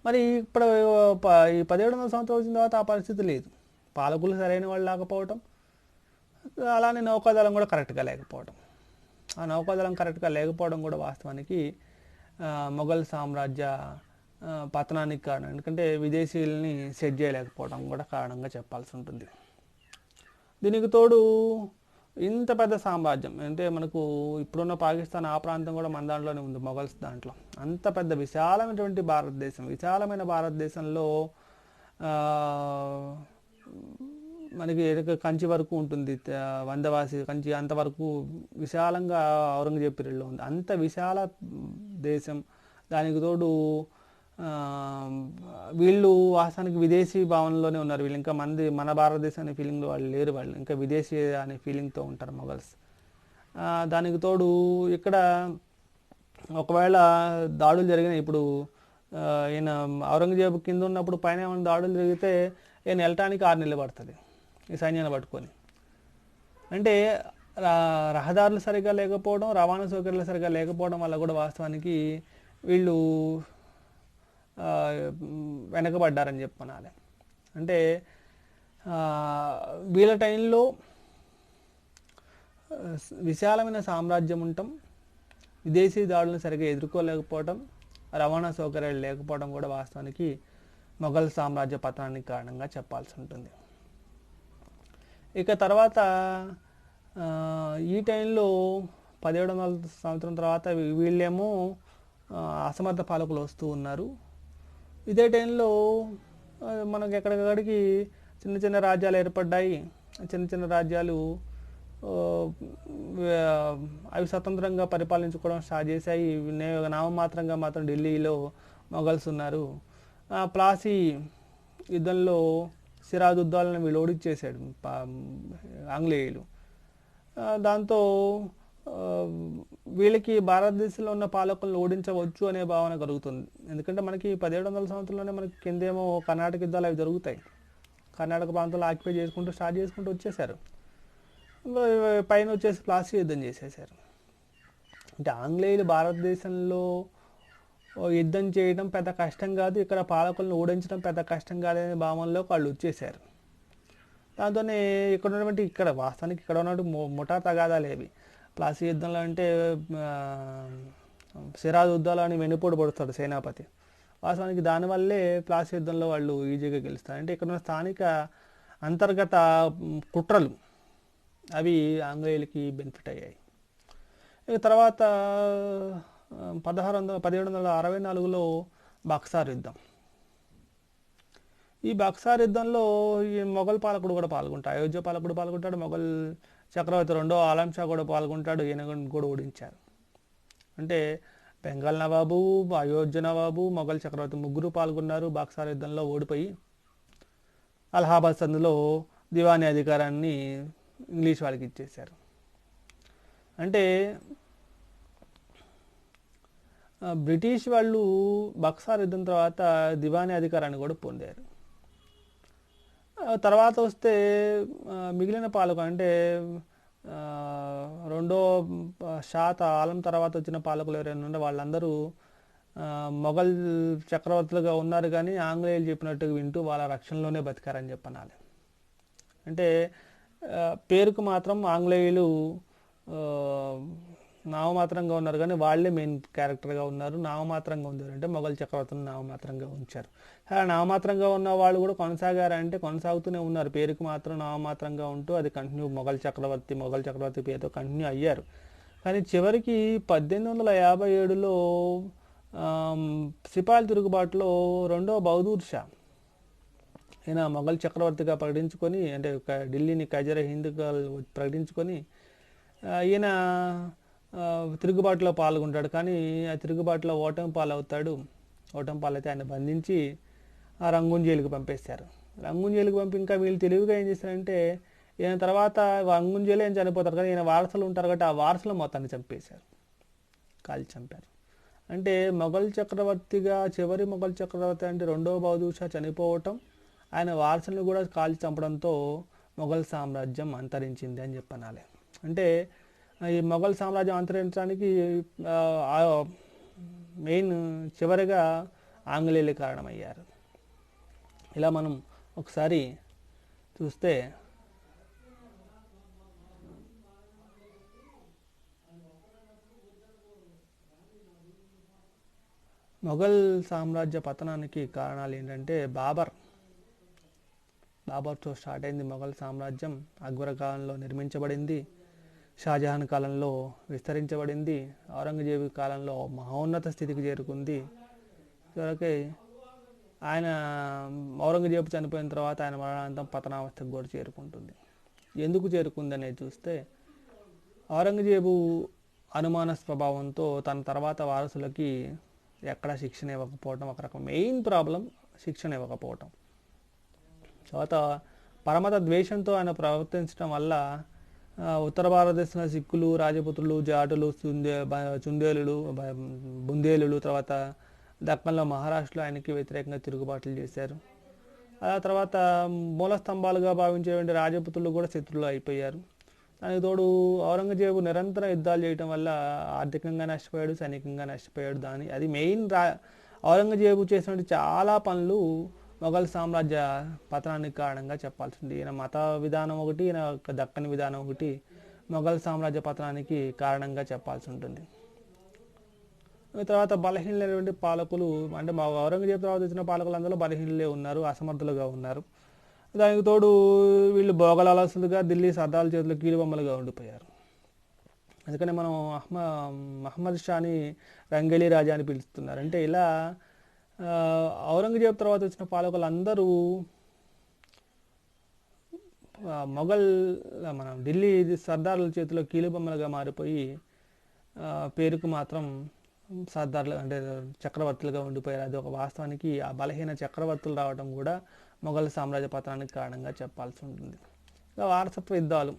మరి ఇప్పుడు ఈ 1700 సంవత్సరం వచ్చిన తర్వాత ఆ పరిస్థితి లేదు. పాలకులు సరైన వాళ్ళు లేకపోవటం, అలానే నౌకాదళం కూడా కరెక్ట్గా లేకపోవడం. ఆ నౌకాదళం కరెక్ట్గా లేకపోవడం కూడా వాస్తవానికి మొఘల్ సామ్రాజ్య పతనానికి కారణం. ఎందుకంటే విదేశీయుల్ని సెట్ చేయలేకపోవడం కూడా కారణంగా చెప్పాల్సి ఉంటుంది. దీనికి తోడు ఇంత పెద్ద సామ్రాజ్యం అంటే మనకు ఇప్పుడున్న పాకిస్తాన్ ఆ ప్రాంతం కూడా మన దాంట్లోనే ఉంది, మొఘల్స్ దాంట్లో. అంత పెద్ద విశాలమైనటువంటి భారతదేశం, విశాలమైన భారతదేశంలో మనకి కంచి వరకు ఉంటుంది, వందవాసి కంచి అంతవరకు విశాలంగా ఔరంగజేబు పీరియడ్లో ఉంది. అంత విశాల దేశం, దానికి తోడు వీళ్ళు వాస్తవానికి విదేశీ భావనలోనే ఉన్నారు. వీళ్ళు ఇంకా మన భారతదేశం అనే ఫీలింగ్లో వాళ్ళు లేరు, వాళ్ళు ఇంకా విదేశీ అనే ఫీలింగ్తో ఉంటారు మొఘల్స్. దానికి తోడు ఇక్కడ ఒకవేళ దాడులు జరిగినాయి, ఇప్పుడు ఈయన ఔరంగజేబు కింద ఉన్నప్పుడు పైన ఏమైనా దాడులు జరిగితే ఈయన వెళ్ళటానికి 6 నెలలు పడుతుంది ఈ సైన్యాన్ని పట్టుకొని. అంటే రహదారులు సరిగ్గా లేకపోవడం, రవాణా సౌకర్యాలు సరిగ్గా లేకపోవడం వల్ల కూడా వాస్తవానికి వీళ్ళు వెనకబడ్డారని చెప్పనాలి. అంటే వీళ్ళ టైంలో విశాలమైన సామ్రాజ్యం ఉండటం, విదేశీ దాడులను సరిగ్గా ఎదుర్కోలేకపోవడం, రవాణా సౌకర్యాలు లేకపోవడం కూడా వాస్తవానికి మొఘల్ సామ్రాజ్య పతనానికి కారణంగా చెప్పాల్సి ఉంటుంది. ఇక తర్వాత ఈ టైంలో 1700 సంవత్సరం తర్వాత వీళ్ళేమో అసమర్థ పాలకులు వస్తూ ఉన్నారు. ఇదే టైంలో మనకు ఎక్కడికక్కడికి చిన్న చిన్న రాజ్యాలు ఏర్పడ్డాయి. చిన్న చిన్న రాజ్యాలు అవి స్వతంత్రంగా పరిపాలించుకోవడం స్టార్ట్ చేశాయి. నామమాత్రంగా మాత్రం ఢిల్లీలో మొఘల్స్ ఉన్నారు. ప్లాసీ యుద్ధంలో సిరాజుద్దౌలాని వీళ్ళు ఓడించేశాడు ఆంగ్లేయులు. దాంతో వీళ్ళకి భారతదేశంలో ఉన్న పాలకులను ఓడించవచ్చు అనే భావన కలుగుతుంది. ఎందుకంటే మనకి 1700 సంవత్సరంలోనే మనకి కిందేమో కర్ణాటక యుద్ధాలు అవి జరుగుతాయి. కర్ణాటక ప్రాంతంలో ఆక్యుపై స్టార్ట్ చేసుకుంటూ వచ్చేసారు. పైన వచ్చేసి ప్లాసీ యుద్ధం చేసేసారు. అంటే ఆంగ్లేయులు భారతదేశంలో యుద్ధం చేయడం పెద్ద కష్టం కాదు, ఇక్కడ పాలకులను ఓడించడం పెద్ద కష్టం కాదనే భావనలో వాళ్ళు వచ్చేసారు. దాంతోనే ఇక్కడ వాస్తవానికి ఇక్కడ ఉన్నట్టు ముఠా తగాదాలేవి. ప్లాసీ యుద్ధంలో అంటే సిరాజుద్దౌలాని వెన్నుపోటు పడుతాడు సేనాపతి. వాస్తవానికి దానివల్లే ప్లాసీ యుద్ధంలో వాళ్ళు ఈజీగా గెలుస్తారు. అంటే ఇక్కడ ఉన్న స్థానిక అంతర్గత కుట్రలు అవి ఆంగ్లేయులకి బెనిఫిట్ అయ్యాయి. ఇక తర్వాత 1764లో బక్సార్ యుద్ధం. ఈ బక్సార్ యుద్ధంలో ఈ మొఘల్ పాలకుడు కూడా పాల్గొంటాడు, అయోధ్య పాలకుడు పాల్గొంటాడు, మొఘల్ చక్రవర్తి 2వ ఆలం షా కూడా పాల్గొంటాడు. ఈయన కూడా ఓడించారు. అంటే బెంగాల్ నవాబు, అయోధ్య నవాబు, మొఘల్ చక్రవర్తి ముగ్గురు పాల్గొన్నారు. బక్సార్ యుద్ధంలో ఓడిపోయి అలహాబాద్ సందులో దివానీ అధికారాన్ని ఇంగ్లీష్ వాళ్ళకి ఇచ్చేశారు. అంటే బ్రిటిష్ వాళ్ళు బక్సార్ యుద్ధం తర్వాత దివానీ అధికారాన్ని కూడా పొందారు. తర్వాత వస్తే మిగిలిన పాలకులు అంటే 2వ షా ఆలం తర్వాత వచ్చిన పాలకులు ఎవరైనా ఉంటే వాళ్ళందరూ మొఘల్ చక్రవర్తులుగా ఉన్నారు, కానీ ఆంగ్లేయులు చెప్పినట్టుగా వింటూ వాళ్ళ రక్షణలోనే బతికారని చెప్పనాలి. అంటే పేరుకు మాత్రం ఆంగ్లేయులు నామమాత్రంగా ఉన్నారు, కానీ వాళ్ళే మెయిన్ క్యారెక్టర్గా ఉన్నారు. నామమాత్రంగా ఉంది అంటే మొఘల్ చక్రవర్తులను నామమాత్రంగా ఉంచారు. నామమాత్రంగా ఉన్న వాళ్ళు కూడా కొనసాగారంటే కొనసాగుతూనే ఉన్నారు, పేరుకు మాత్రం నామమాత్రంగా ఉంటూ అది కంటిన్యూ మొఘల్ చక్రవర్తి పేరుతో కంటిన్యూ అయ్యారు. కానీ చివరికి 1857లో సిపాయిల తిరుగుబాటులో 2వ బహదూర్ షా ఈయన మొఘల్ చక్రవర్తిగా ప్రకటించుకొని, అంటే ఢిల్లీని ఖైజర్ హింద్గా ప్రకటించుకొని ఈయన తిరుగుబాటులో పాల్గొంటాడు. కానీ ఆ తిరుగుబాటులో ఓటమి పాలైతే ఆయన బంధించి ఆ రంగూన్ జైలుకి పంపేశారు. రంగూన్ జైలుకి పంపి ఇంకా వీళ్ళు తెలివిగా ఏం చేశారంటే ఈయన తర్వాత రంగూన్ జైలు ఏం చనిపోతారు, కానీ ఈయన వారసులు ఉంటారు కాబట్టి ఆ వారసులు మొత్తాన్ని కాల్చి చంపారు. అంటే చివరి మొఘల్ చక్రవర్తి అంటే 2వ బహదూర్ షా చనిపోవటం, ఆయన వారసులను కూడా కాల్చి చంపడంతో మొఘల్ సామ్రాజ్యం అంతరించింది అని చెప్పనాలి. అంటే ఈ మొఘల్ సామ్రాజ్యం అంతరించడానికి మెయిన్ చివరిగా ఆంగ్లేయులు కారణమయ్యారు. ఇలా మనం ఒకసారి చూస్తే మొఘల్ సామ్రాజ్య పతనానికి కారణాలు ఏంటంటే బాబర్తో స్టార్ట్ అయింది మొఘల్ సామ్రాజ్యం. అక్బర్ కాలంలో నిర్మించబడింది, షాజహాన్ కాలంలో విస్తరించబడింది, ఔరంగజేబు కాలంలో మహోన్నత స్థితికి చేరుకుంది. చివరికి ఆయన ఔరంగజేబు చనిపోయిన తర్వాత ఆయన మరణాంతం పతనావస్థకు కూడా చేరుకుంటుంది. ఎందుకు చేరుకుంది అనేది చూస్తే, ఔరంగజేబు అనుమాన స్వభావంతో తన తర్వాత వారసులకి ఎక్కడ శిక్షణ ఇవ్వకపోవటం ఒక రకం మెయిన్ ప్రాబ్లం. శిక్షణ ఇవ్వకపోవటం, తర్వాత పరమత ద్వేషంతో ఆయన ప్రవర్తించడం వల్ల ఉత్తర భారతదేశంలో సిక్కులు, రాజపుత్రులు, జాటులు, చుందేలులు, బుందేలులు, తర్వాత దక్కన్లో మహారాష్ట్రలో ఆయనకి వ్యతిరేకంగా తిరుగుబాట్లు చేశారు. ఆ తర్వాత మూల స్తంభాలుగా భావించేటువంటి రాజపుత్రులు కూడా శత్రువులు అయిపోయారు. దానికి తోడు ఔరంగజేబు నిరంతరం యుద్ధాలు చేయటం వల్ల ఆర్థికంగా నష్టపోయాడు, సైనికంగా నష్టపోయాడు. అది మెయిన్. ఔరంగజేబు చేసినటువంటి చాలా పనులు మొఘల్ సామ్రాజ్య పతనానికి కారణంగా చెప్పాల్సింది. ఈయన మత విధానం ఒకటి, ఈయన దక్కని విధానం ఒకటి మొఘల్ సామ్రాజ్య పతనానికి కారణంగా చెప్పాల్సి ఉంటుంది. తర్వాత బలహీనమైనటువంటి పాలకులు, అంటే మా ఔరంగజేబు తర్వాత వచ్చిన పాలకులు అందులో బలహీనలే ఉన్నారు, అసమర్థులుగా ఉన్నారు. దానికి తోడు వీళ్ళు భోగలాలసులుగా ఢిల్లీ సర్దార్ల చేతుల్లో కీలుబొమ్మలుగా ఉండిపోయారు. అందుకని మనం మహమ్మద్ షాని రంగేలి రాజా అని పిలుస్తున్నారు. అంటే ఇలా ఔరంగజేబు తర్వాత వచ్చిన పాలకులు అందరూ మొఘల్ ఢిల్లీ సర్దార్ల చేతిలో కీలుబొమ్మలుగా మారిపోయి పేరుకు మాత్రం సర్దార్లు అంటే చక్రవర్తులుగా ఉండిపోయారు. అది ఒక వాస్తవానికి ఆ బలహీన చక్రవర్తులు రావడం కూడా మొఘల్ సామ్రాజ్య పతనానికి కారణంగా చెప్పాల్సి ఉంటుంది. ఇంకా వారసత్వ యుద్ధాలు,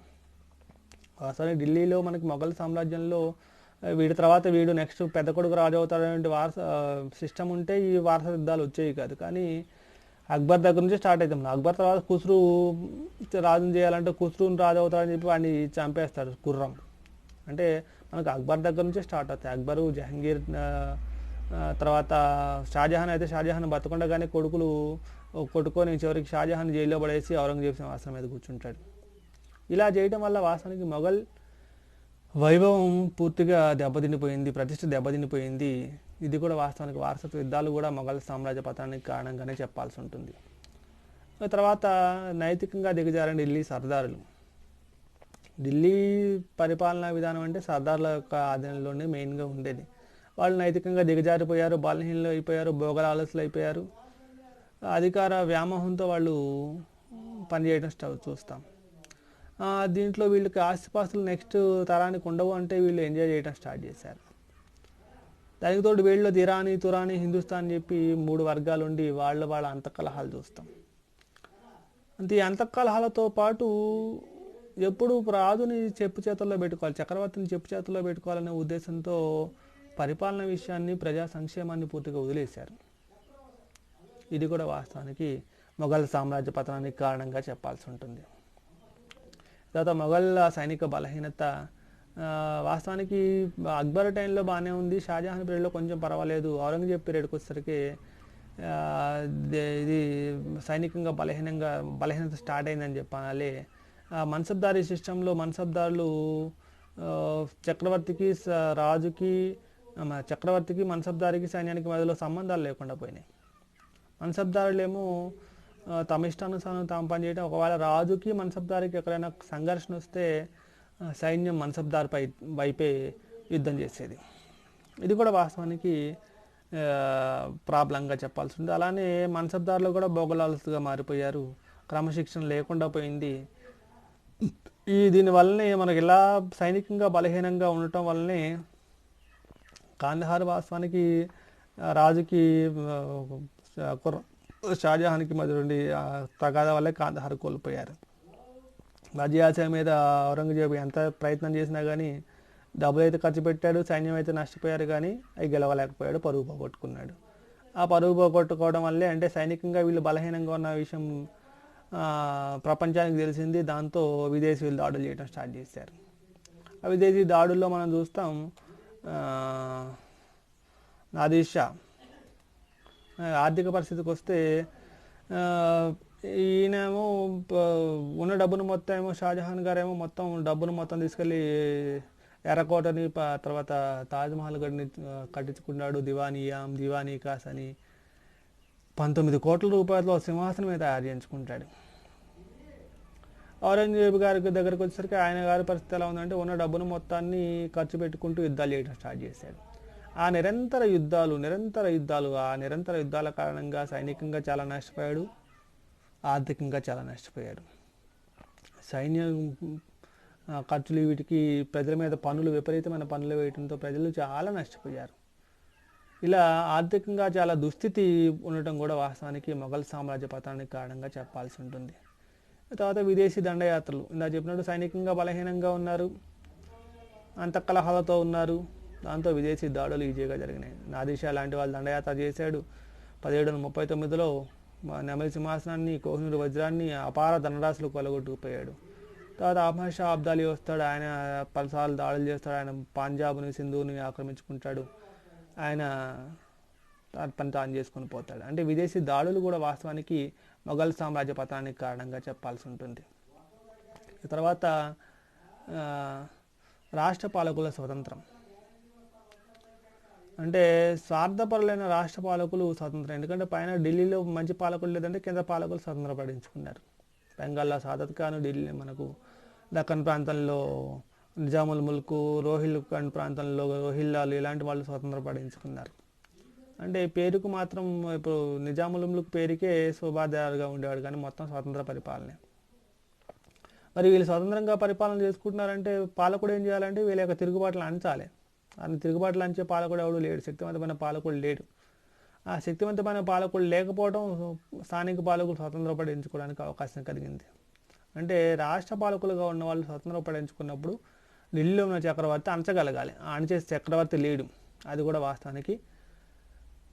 వాస్తవానికి ఢిల్లీలో మనకి మొఘల్ సామ్రాజ్యంలో వీడి తర్వాత వీడు నెక్స్ట్ పెద్ద కొడుకు రాజు అవుతాడనే వారస సిస్టమ్ ఉంటే ఈ వారస యుద్ధాలు వచ్చేవి కాదు. కానీ అక్బర్ దగ్గర నుంచి స్టార్ట్ అవుతాం. అక్బర్ తర్వాత ఖుస్రు రాజుని చేయాలంటే ఖుస్రుని రాజు అవుతాడని చెప్పి వాడిని చంపేస్తాడు ఖుర్రం. అంటే మనకు అక్బర్ దగ్గర నుంచే స్టార్ట్ అవుతాయి. అక్బరు, జహంగీర్, తర్వాత షాజహాన్. అయితే షాజహాన్ బతకుండగానే కొడుకులు కొట్టుకొని చివరికి షాజహాన్ జైల్లో పడేసి ఔరంగజేబు సింహాసనం మీద కూర్చుంటాడు. ఇలా చేయడం వల్ల వాస్తవానికి మొఘల్ వైభవం పూర్తిగా దెబ్బతినిపోయింది, ప్రతిష్ట దెబ్బతినిపోయింది. ఇది కూడా వాస్తవానికి వారసత్వ యుద్ధాలు కూడా మొఘల్ సామ్రాజ్య పతనానికి కారణంగానే చెప్పాల్సి ఉంటుంది. తర్వాత నైతికంగా దిగజారిన ఢిల్లీ సర్దారులు. ఢిల్లీ పరిపాలనా విధానం అంటే సర్దార్ల యొక్క ఆధీనంలోనే మెయిన్గా ఉండేది. వాళ్ళు నైతికంగా దిగజారిపోయారు, బలహీనలు అయిపోయారు, భోగలాలసులు అయిపోయారు. అధికార వ్యామోహంతో వాళ్ళు పనిచేయడం చూస్తాం. దీంట్లో వీళ్ళకి ఆస్తిపాస్తులు నెక్స్ట్ తరానికి ఉండవు అంటే వీళ్ళు ఎంజాయ్ చేయడం స్టార్ట్ చేశారు. దానికి తోడు వీళ్ళు ఇరానీ, తురానీ, హిందుస్థాన్ చెప్పి 3 వర్గాలు ఉండి వాళ్ళ అంతఃకలహాలు చూస్తాం. అంతే. ఈ అంతఃకలహాలతో పాటు ఎప్పుడు రాజుని చెప్పు చేతుల్లో పెట్టుకోవాలి, చక్రవర్తిని చెప్పు చేతుల్లో పెట్టుకోవాలనే ఉద్దేశంతో పరిపాలన విషయాన్ని, ప్రజా సంక్షేమాన్ని పూర్తిగా వదిలేశారు. ఇది కూడా వాస్తవానికి మొఘల్ సామ్రాజ్య పతనానికి కారణంగా చెప్పాల్సి ఉంటుంది. తర్వాత మొఘల్ సైనిక బలహీనత, వాస్తవానికి అక్బర్ టైంలో బాగానే ఉంది, షాజహాన్ పీరియడ్లో కొంచెం పర్వాలేదు, ఔరంగజేబ్ పీరియడ్కి వచ్చేసరికి ఇది సైనికంగా బలహీనత స్టార్ట్ అయిందని చెప్పాలి. మన్సబ్దారీ సిస్టంలో మన్సబ్దారులు చక్రవర్తికి మన్సబ్దారికి సైన్యానికి మధ్యలో సంబంధాలు లేకుండా పోయినాయి. మన్సబ్దారులేమో తమ ఇష్టానుసారం తాము పనిచేయడం. ఒకవేళ రాజుకి మన్సబ్దారికి ఎక్కడైనా సంఘర్షణ వస్తే సైన్యం మన్సబ్దార్ వైపే యుద్ధం చేసేది. ఇది కూడా వాస్తవానికి ప్రాబ్లంగా చెప్పాల్సి ఉంది. అలానే మన్సబ్దారులు కూడా భోగలాలసుగా మారిపోయారు, క్రమశిక్షణ లేకుండా పోయింది. దీనివల్లనే మనకి ఇలా సైనికంగా బలహీనంగా ఉండటం వల్లనే కాందహార్ వాస్తవానికి రాజుకి షాజహాన్కి మధ్య నుండి తగాదా వల్లే కాందహార్ కోల్పోయారు. వజియాసే మీద ఔరంగజేబు ఎంత ప్రయత్నం చేసినా కానీ డబ్బులు అయితే ఖర్చు పెట్టాడు, సైన్యం అయితే నష్టపోయారు, కానీ అవి గెలవలేకపోయాడు, పరుగు పోగొట్టుకున్నాడు. ఆ పరుగు పోగొట్టుకోవడం వల్లే అంటే సైనికంగా వీళ్ళు బలహీనంగా ఉన్న విషయం ప్రపంచానికి తెలిసింది. దాంతో విదేశీయులు దాడులు చేయడం స్టార్ట్ చేశారు. ఆ విదేశీ దాడుల్లో మనం చూస్తాం నాదిర్ షా ఆర్థిక పరిస్థితికి వస్తే ఈయనేమో ఉన్న డబ్బును మొత్తం ఏమో షాజహాన్ గారేమో మొత్తం డబ్బును మొత్తం తీసుకెళ్ళి ఎర్రకోటని తర్వాత తాజ్మహల్ కట్టించుకున్నాడు. దివానీ కాస్ అని 19 కోట్ల రూపాయలతో సింహాసనమే తయారు చేయించుకుంటాడు. ఔరంగజేబు గారి దగ్గరకు వచ్చేసరికి ఆయన గారి పరిస్థితి ఎలా ఉందంటే ఉన్న డబ్బును మొత్తాన్ని ఖర్చు పెట్టుకుంటూ యుద్ధాలు చేయడం స్టార్ట్ చేశాడు. ఆ నిరంతర యుద్ధాల కారణంగా సైనికంగా చాలా నష్టపోయాడు, ఆర్థికంగా చాలా నష్టపోయాడు. సైన్యం ఖర్చులు వీటికి ప్రజల మీద విపరీతమైన పన్నులు వేయడంతో ప్రజలు చాలా నష్టపోయారు. ఇలా ఆర్థికంగా చాలా దుస్థితి ఉండటం కూడా వాస్తవానికి మొఘల్ సామ్రాజ్య పతనానికి కారణంగా చెప్పాల్సి ఉంటుంది. తర్వాత విదేశీ దండయాత్రలు, ఇందా చెప్పినట్టు సైనికంగా బలహీనంగా ఉన్నారు, అంతఃకలహాలతో ఉన్నారు. దాంతో విదేశీ దాడులు ఈజీగా జరిగినాయి. నాదిషా లాంటి వాళ్ళు దండయాత్ర చేశాడు. 1739లో నెమలి సింహాసనాన్ని, కోహినూరు వజ్రాన్ని, అపార ధనరాశులు కొలగొట్టుకుపోయాడు. తర్వాత అహ్మద్ షా అబ్దాలీ వస్తాడు. ఆయన పలుసార్లు దాడులు చేస్తాడు. ఆయన పంజాబ్ని, సింధుని ఆక్రమించుకుంటాడు. ఆయన పని తాను చేసుకుని పోతాడు. అంటే విదేశీ దాడులు కూడా వాస్తవానికి మొఘల్ సామ్రాజ్య పతనానికి కారణంగా చెప్పాల్సి ఉంటుంది. తర్వాత రాష్ట్ర పాలకుల స్వతంత్రం, అంటే స్వార్థపరులైన రాష్ట్ర పాలకులు స్వతంత్రం. ఎందుకంటే పైన ఢిల్లీలో మంచి పాలకులు లేదంటే కింద పాలకులు స్వతంత్రపడించుకున్నారు. బెంగాల్లో సాదత్ ఖాన్, ఢిల్లీ మనకు దక్కన్ ప్రాంతంలో నిజాముల్ ముల్క్, రోహిల్ఖండ్ ప్రాంతంలో రోహిల్లాలు, ఇలాంటి వాళ్ళు స్వతంత్రపడించుకున్నారు. అంటే పేరుకు మాత్రం ఇప్పుడు నిజాముల్ ముల్క్ పేరుకే శోభాదారుగా ఉండేవాడు, కానీ మొత్తం స్వతంత్ర పరిపాలనే. మరి వీళ్ళు స్వతంత్రంగా పరిపాలన చేసుకుంటున్నారంటే పాలకుడు ఏం చేయాలంటే వీళ్ళ యొక్క తిరుగుబాటులు అంచాలి. అని తిరుగుబాట్లు అంచే పాలకుడు ఎవడు లేడు, శక్తివంతమైన పాలకుడు లేడు. ఆ శక్తివంతమైన పాలకుడు లేకపోవడం స్థానిక పాలకులు స్వతంత్రపడించుకోవడానికి అవకాశం కలిగింది. అంటే రాష్ట్ర పాలకులుగా ఉన్న వాళ్ళు స్వతంత్రపడించుకున్నప్పుడు ఢిల్లీలో ఉన్న చక్రవర్తి అణచగలగాలి. అణచే చక్రవర్తి లేడు. అది కూడా వాస్తవానికి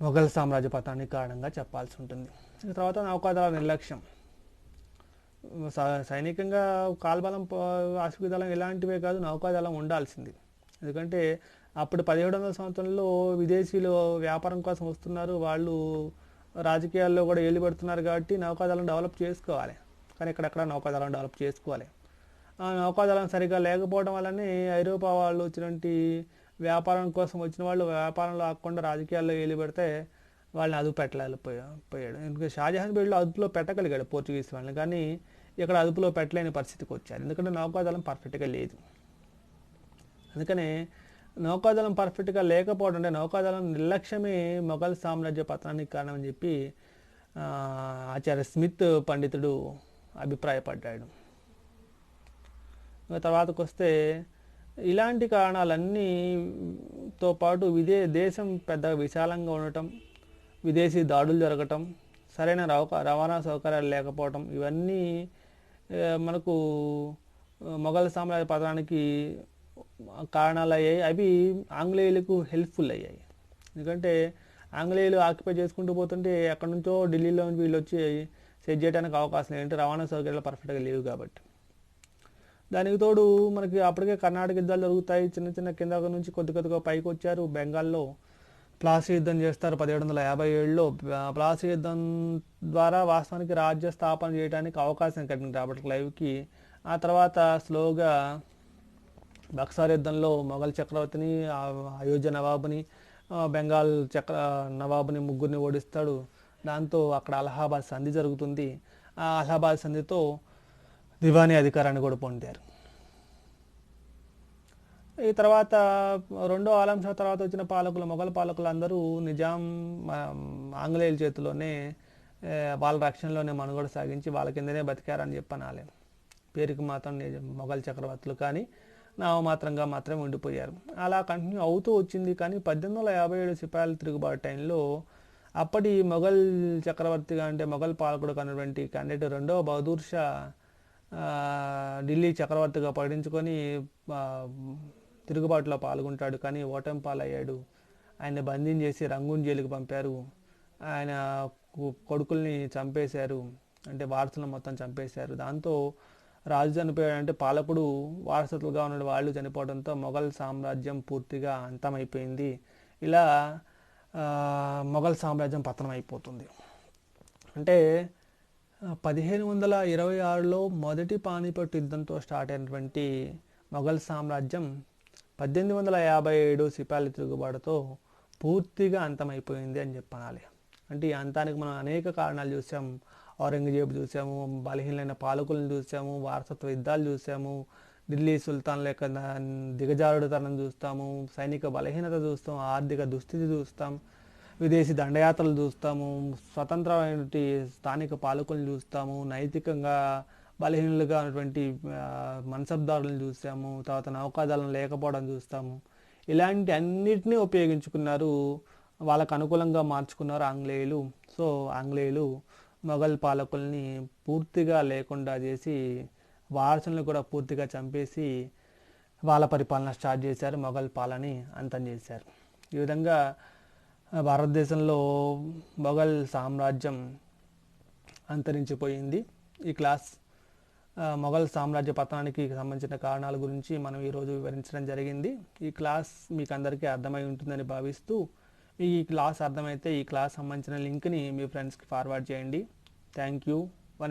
మొఘల్ సామ్రాజ్య పతనానికి కారణంగా చెప్పాల్సి ఉంటుంది. తర్వాత నౌకాదళ నిర్లక్ష్యం, సైనికంగా కాల్బలం, అశ్విదళం ఇలాంటివే కాదు, నౌకాదళం ఉండాల్సింది. ఎందుకంటే అప్పుడు 1700 సంవత్సరంలో విదేశీయులు వ్యాపారం కోసం వస్తున్నారు, వాళ్ళు రాజకీయాల్లో కూడా ఏళ్ళు పెడుతున్నారు. కాబట్టి నౌకాదళం డెవలప్ చేసుకోవాలి. కానీ ఇక్కడెక్కడ నౌకాదళం డెవలప్ చేసుకోవాలి. ఆ నౌకాదళం సరిగా లేకపోవడం వల్లనే ఐరోపా వాళ్ళు వచ్చినటువంటి వ్యాపారం కోసం వచ్చిన వాళ్ళు వ్యాపారంలో ఆకుండా రాజకీయాల్లో ఏలు పెడితే వాళ్ళని అదుపు పెట్టలేకపోయాడు. ఎందుకంటే షాజహాన్ బీడ్లో అదుపులో పెట్టగలిగాడు పోర్చుగీస్ వాళ్ళని, కానీ ఇక్కడ అదుపులో పెట్టలేని పరిస్థితికి వచ్చారు. ఎందుకంటే నౌకాదళం పర్ఫెక్ట్గా లేదు. అందుకనే నౌకాదళం పర్ఫెక్ట్గా లేకపోవడం, అంటే నౌకాదళం నిర్లక్ష్యమే మొఘల్ సామ్రాజ్య పతనానికి కారణం అని చెప్పి ఆచార్య స్మిత్ పండితుడు అభిప్రాయపడ్డాడు. తర్వాతకు వస్తే ఇలాంటి కారణాలన్నీతో పాటు దేశం పెద్ద విశాలంగా ఉండటం, విదేశీ దాడులు జరగటం, సరైన రవాణా సౌకర్యాలు లేకపోవటం, ఇవన్నీ మనకు మొఘల్ సామ్రాజ్య పతనానికి కారణాలు అయ్యాయి. అవి ఆంగ్లేయులకు హెల్ప్ఫుల్ అయ్యాయి. ఎందుకంటే ఆంగ్లేయులు ఆక్యుపై చేసుకుంటూ పోతుంటే ఎక్కడి నుంచో ఢిల్లీలో వీళ్ళు వచ్చి సెట్ చేయడానికి అవకాశం ఏంటంటే రవాణా సౌకర్యాలు పర్ఫెక్ట్గా లేవు కాబట్టి. దానికి తోడు మనకి అప్పటికే కర్ణాటక యుద్ధాలు జరుగుతాయి. చిన్న చిన్న కింద నుంచి కొద్దిగా పైకి వచ్చారు. బెంగాల్లో ప్లాసీ యుద్ధం చేస్తారు 1757లో. ప్లాసీ యుద్ధం ద్వారా వాస్తవానికి రాజ్య స్థాపన చేయడానికి అవకాశం కలిగింది రాబర్ట్ క్లైవ్కి. ఆ తర్వాత స్లోగా బక్సార్ యుద్ధంలో మొఘల్ చక్రవర్తిని, అయోధ్య నవాబుని, బెంగాల్ నవాబుని ముగ్గురిని ఓడిస్తాడు. దాంతో అక్కడ అలహాబాద్ సంధి జరుగుతుంది. ఆ అలహాబాద్ సంధితో దివానీ అధికారాన్ని కూడా పొందారు. ఈ తర్వాత రెండో ఆలం షా తర్వాత వచ్చిన పాలకులు, మొఘల్ పాలకులు అందరూ నిజాం ఆంగ్లేయుల చేతిలోనే వాళ్ళ రక్షణలోనే మనుగడ సాగించి వాళ్ళ కిందనే బతికారని చెప్పనాలి. పేరుకి మాత్రం మొఘల్ చక్రవర్తులు కానీ నామమాత్రంగా మాత్రమే ఉండిపోయారు. అలా కంటిన్యూ అవుతూ వచ్చింది. కానీ 1857 సిపాయిల తిరుగుబాటు టైంలో అప్పటి మొఘల్ చక్రవర్తిగా, అంటే మొఘల్ పాలకుడు కన్నటువంటి క్యాండిడేట్ రెండవ బహదూర్ షా ఢిల్లీ చక్రవర్తిగా ప్రకటించుకొని తిరుగుబాటులో పాల్గొంటాడు. కానీ ఓటమి పాలయ్యాడు. ఆయన బంధించేసి రంగూన్ జైలుకి పంపారు. ఆయన కొడుకుల్ని చంపేశారు, అంటే వారసులను మొత్తం చంపేశారు. దాంతో రాజు చనిపోయాడు, అంటే పాలకుడు వారసత్తులుగా ఉన్న వాళ్ళు చనిపోవడంతో మొఘల్ సామ్రాజ్యం పూర్తిగా అంతమైపోయింది. ఇలా మొఘల్ సామ్రాజ్యం పతనం అయిపోతుంది. అంటే 1526లో మొదటి పానిపట్ యుద్ధంతో స్టార్ట్ అయినటువంటి మొఘల్ సామ్రాజ్యం 1857 సిపాయిల తిరుగుబాటుతో పూర్తిగా అంతమైపోయింది అని చెప్పనాలి. అంటే ఈ అంతానికి మనం అనేక కారణాలు చూసాం. ఔరంగజేబు చూసాము, బలహీనమైన పాలకులను చూసాము, వారసత్వ యుద్ధాలు చూసాము, ఢిల్లీ సుల్తాన్ యొక్క దిగజారుడుతనం చూస్తాము, సైనిక బలహీనత చూస్తాం, ఆర్థిక దుస్థితి చూస్తాం, విదేశీ దండయాత్రలు చూస్తాము, స్వతంత్రమైన స్థానిక పాలకులను చూస్తాము, నైతికంగా బలహీనులుగా ఉన్నటువంటి మన్సబ్దారులను చూసాము, తర్వాత నౌకాదళం లేకపోవడం చూస్తాము. ఇలాంటి అన్నిటినీ ఉపయోగించుకున్నారు, వాళ్ళకు అనుకూలంగా మార్చుకున్నారు ఆంగ్లేయులు. సో ఆంగ్లేయులు మొఘల్ పాలకుల్ని పూర్తిగా లేకుండా చేసి, వారసులను కూడా పూర్తిగా చంపేసి వాళ్ళ పరిపాలన స్టార్ట్ చేశారు, మొఘల్ పాలనని అంతం చేశారు. ఈ విధంగా భారతదేశంలో మొఘల్ సామ్రాజ్యం అంతరించిపోయింది. ఈ క్లాస్ మొఘల్ సామ్రాజ్య పతనానికి సంబంధించిన కారణాల గురించి మనం ఈరోజు వివరించడం జరిగింది. ఈ క్లాస్ మీకు అందరికీ అర్థమై ఉంటుందని భావిస్తూ, ఈ క్లాస్ అర్థమైతే ఈ క్లాస్ సంబంధించిన లింక్ని మీ ఫ్రెండ్స్కి ఫార్వర్డ్ చేయండి. Thank you.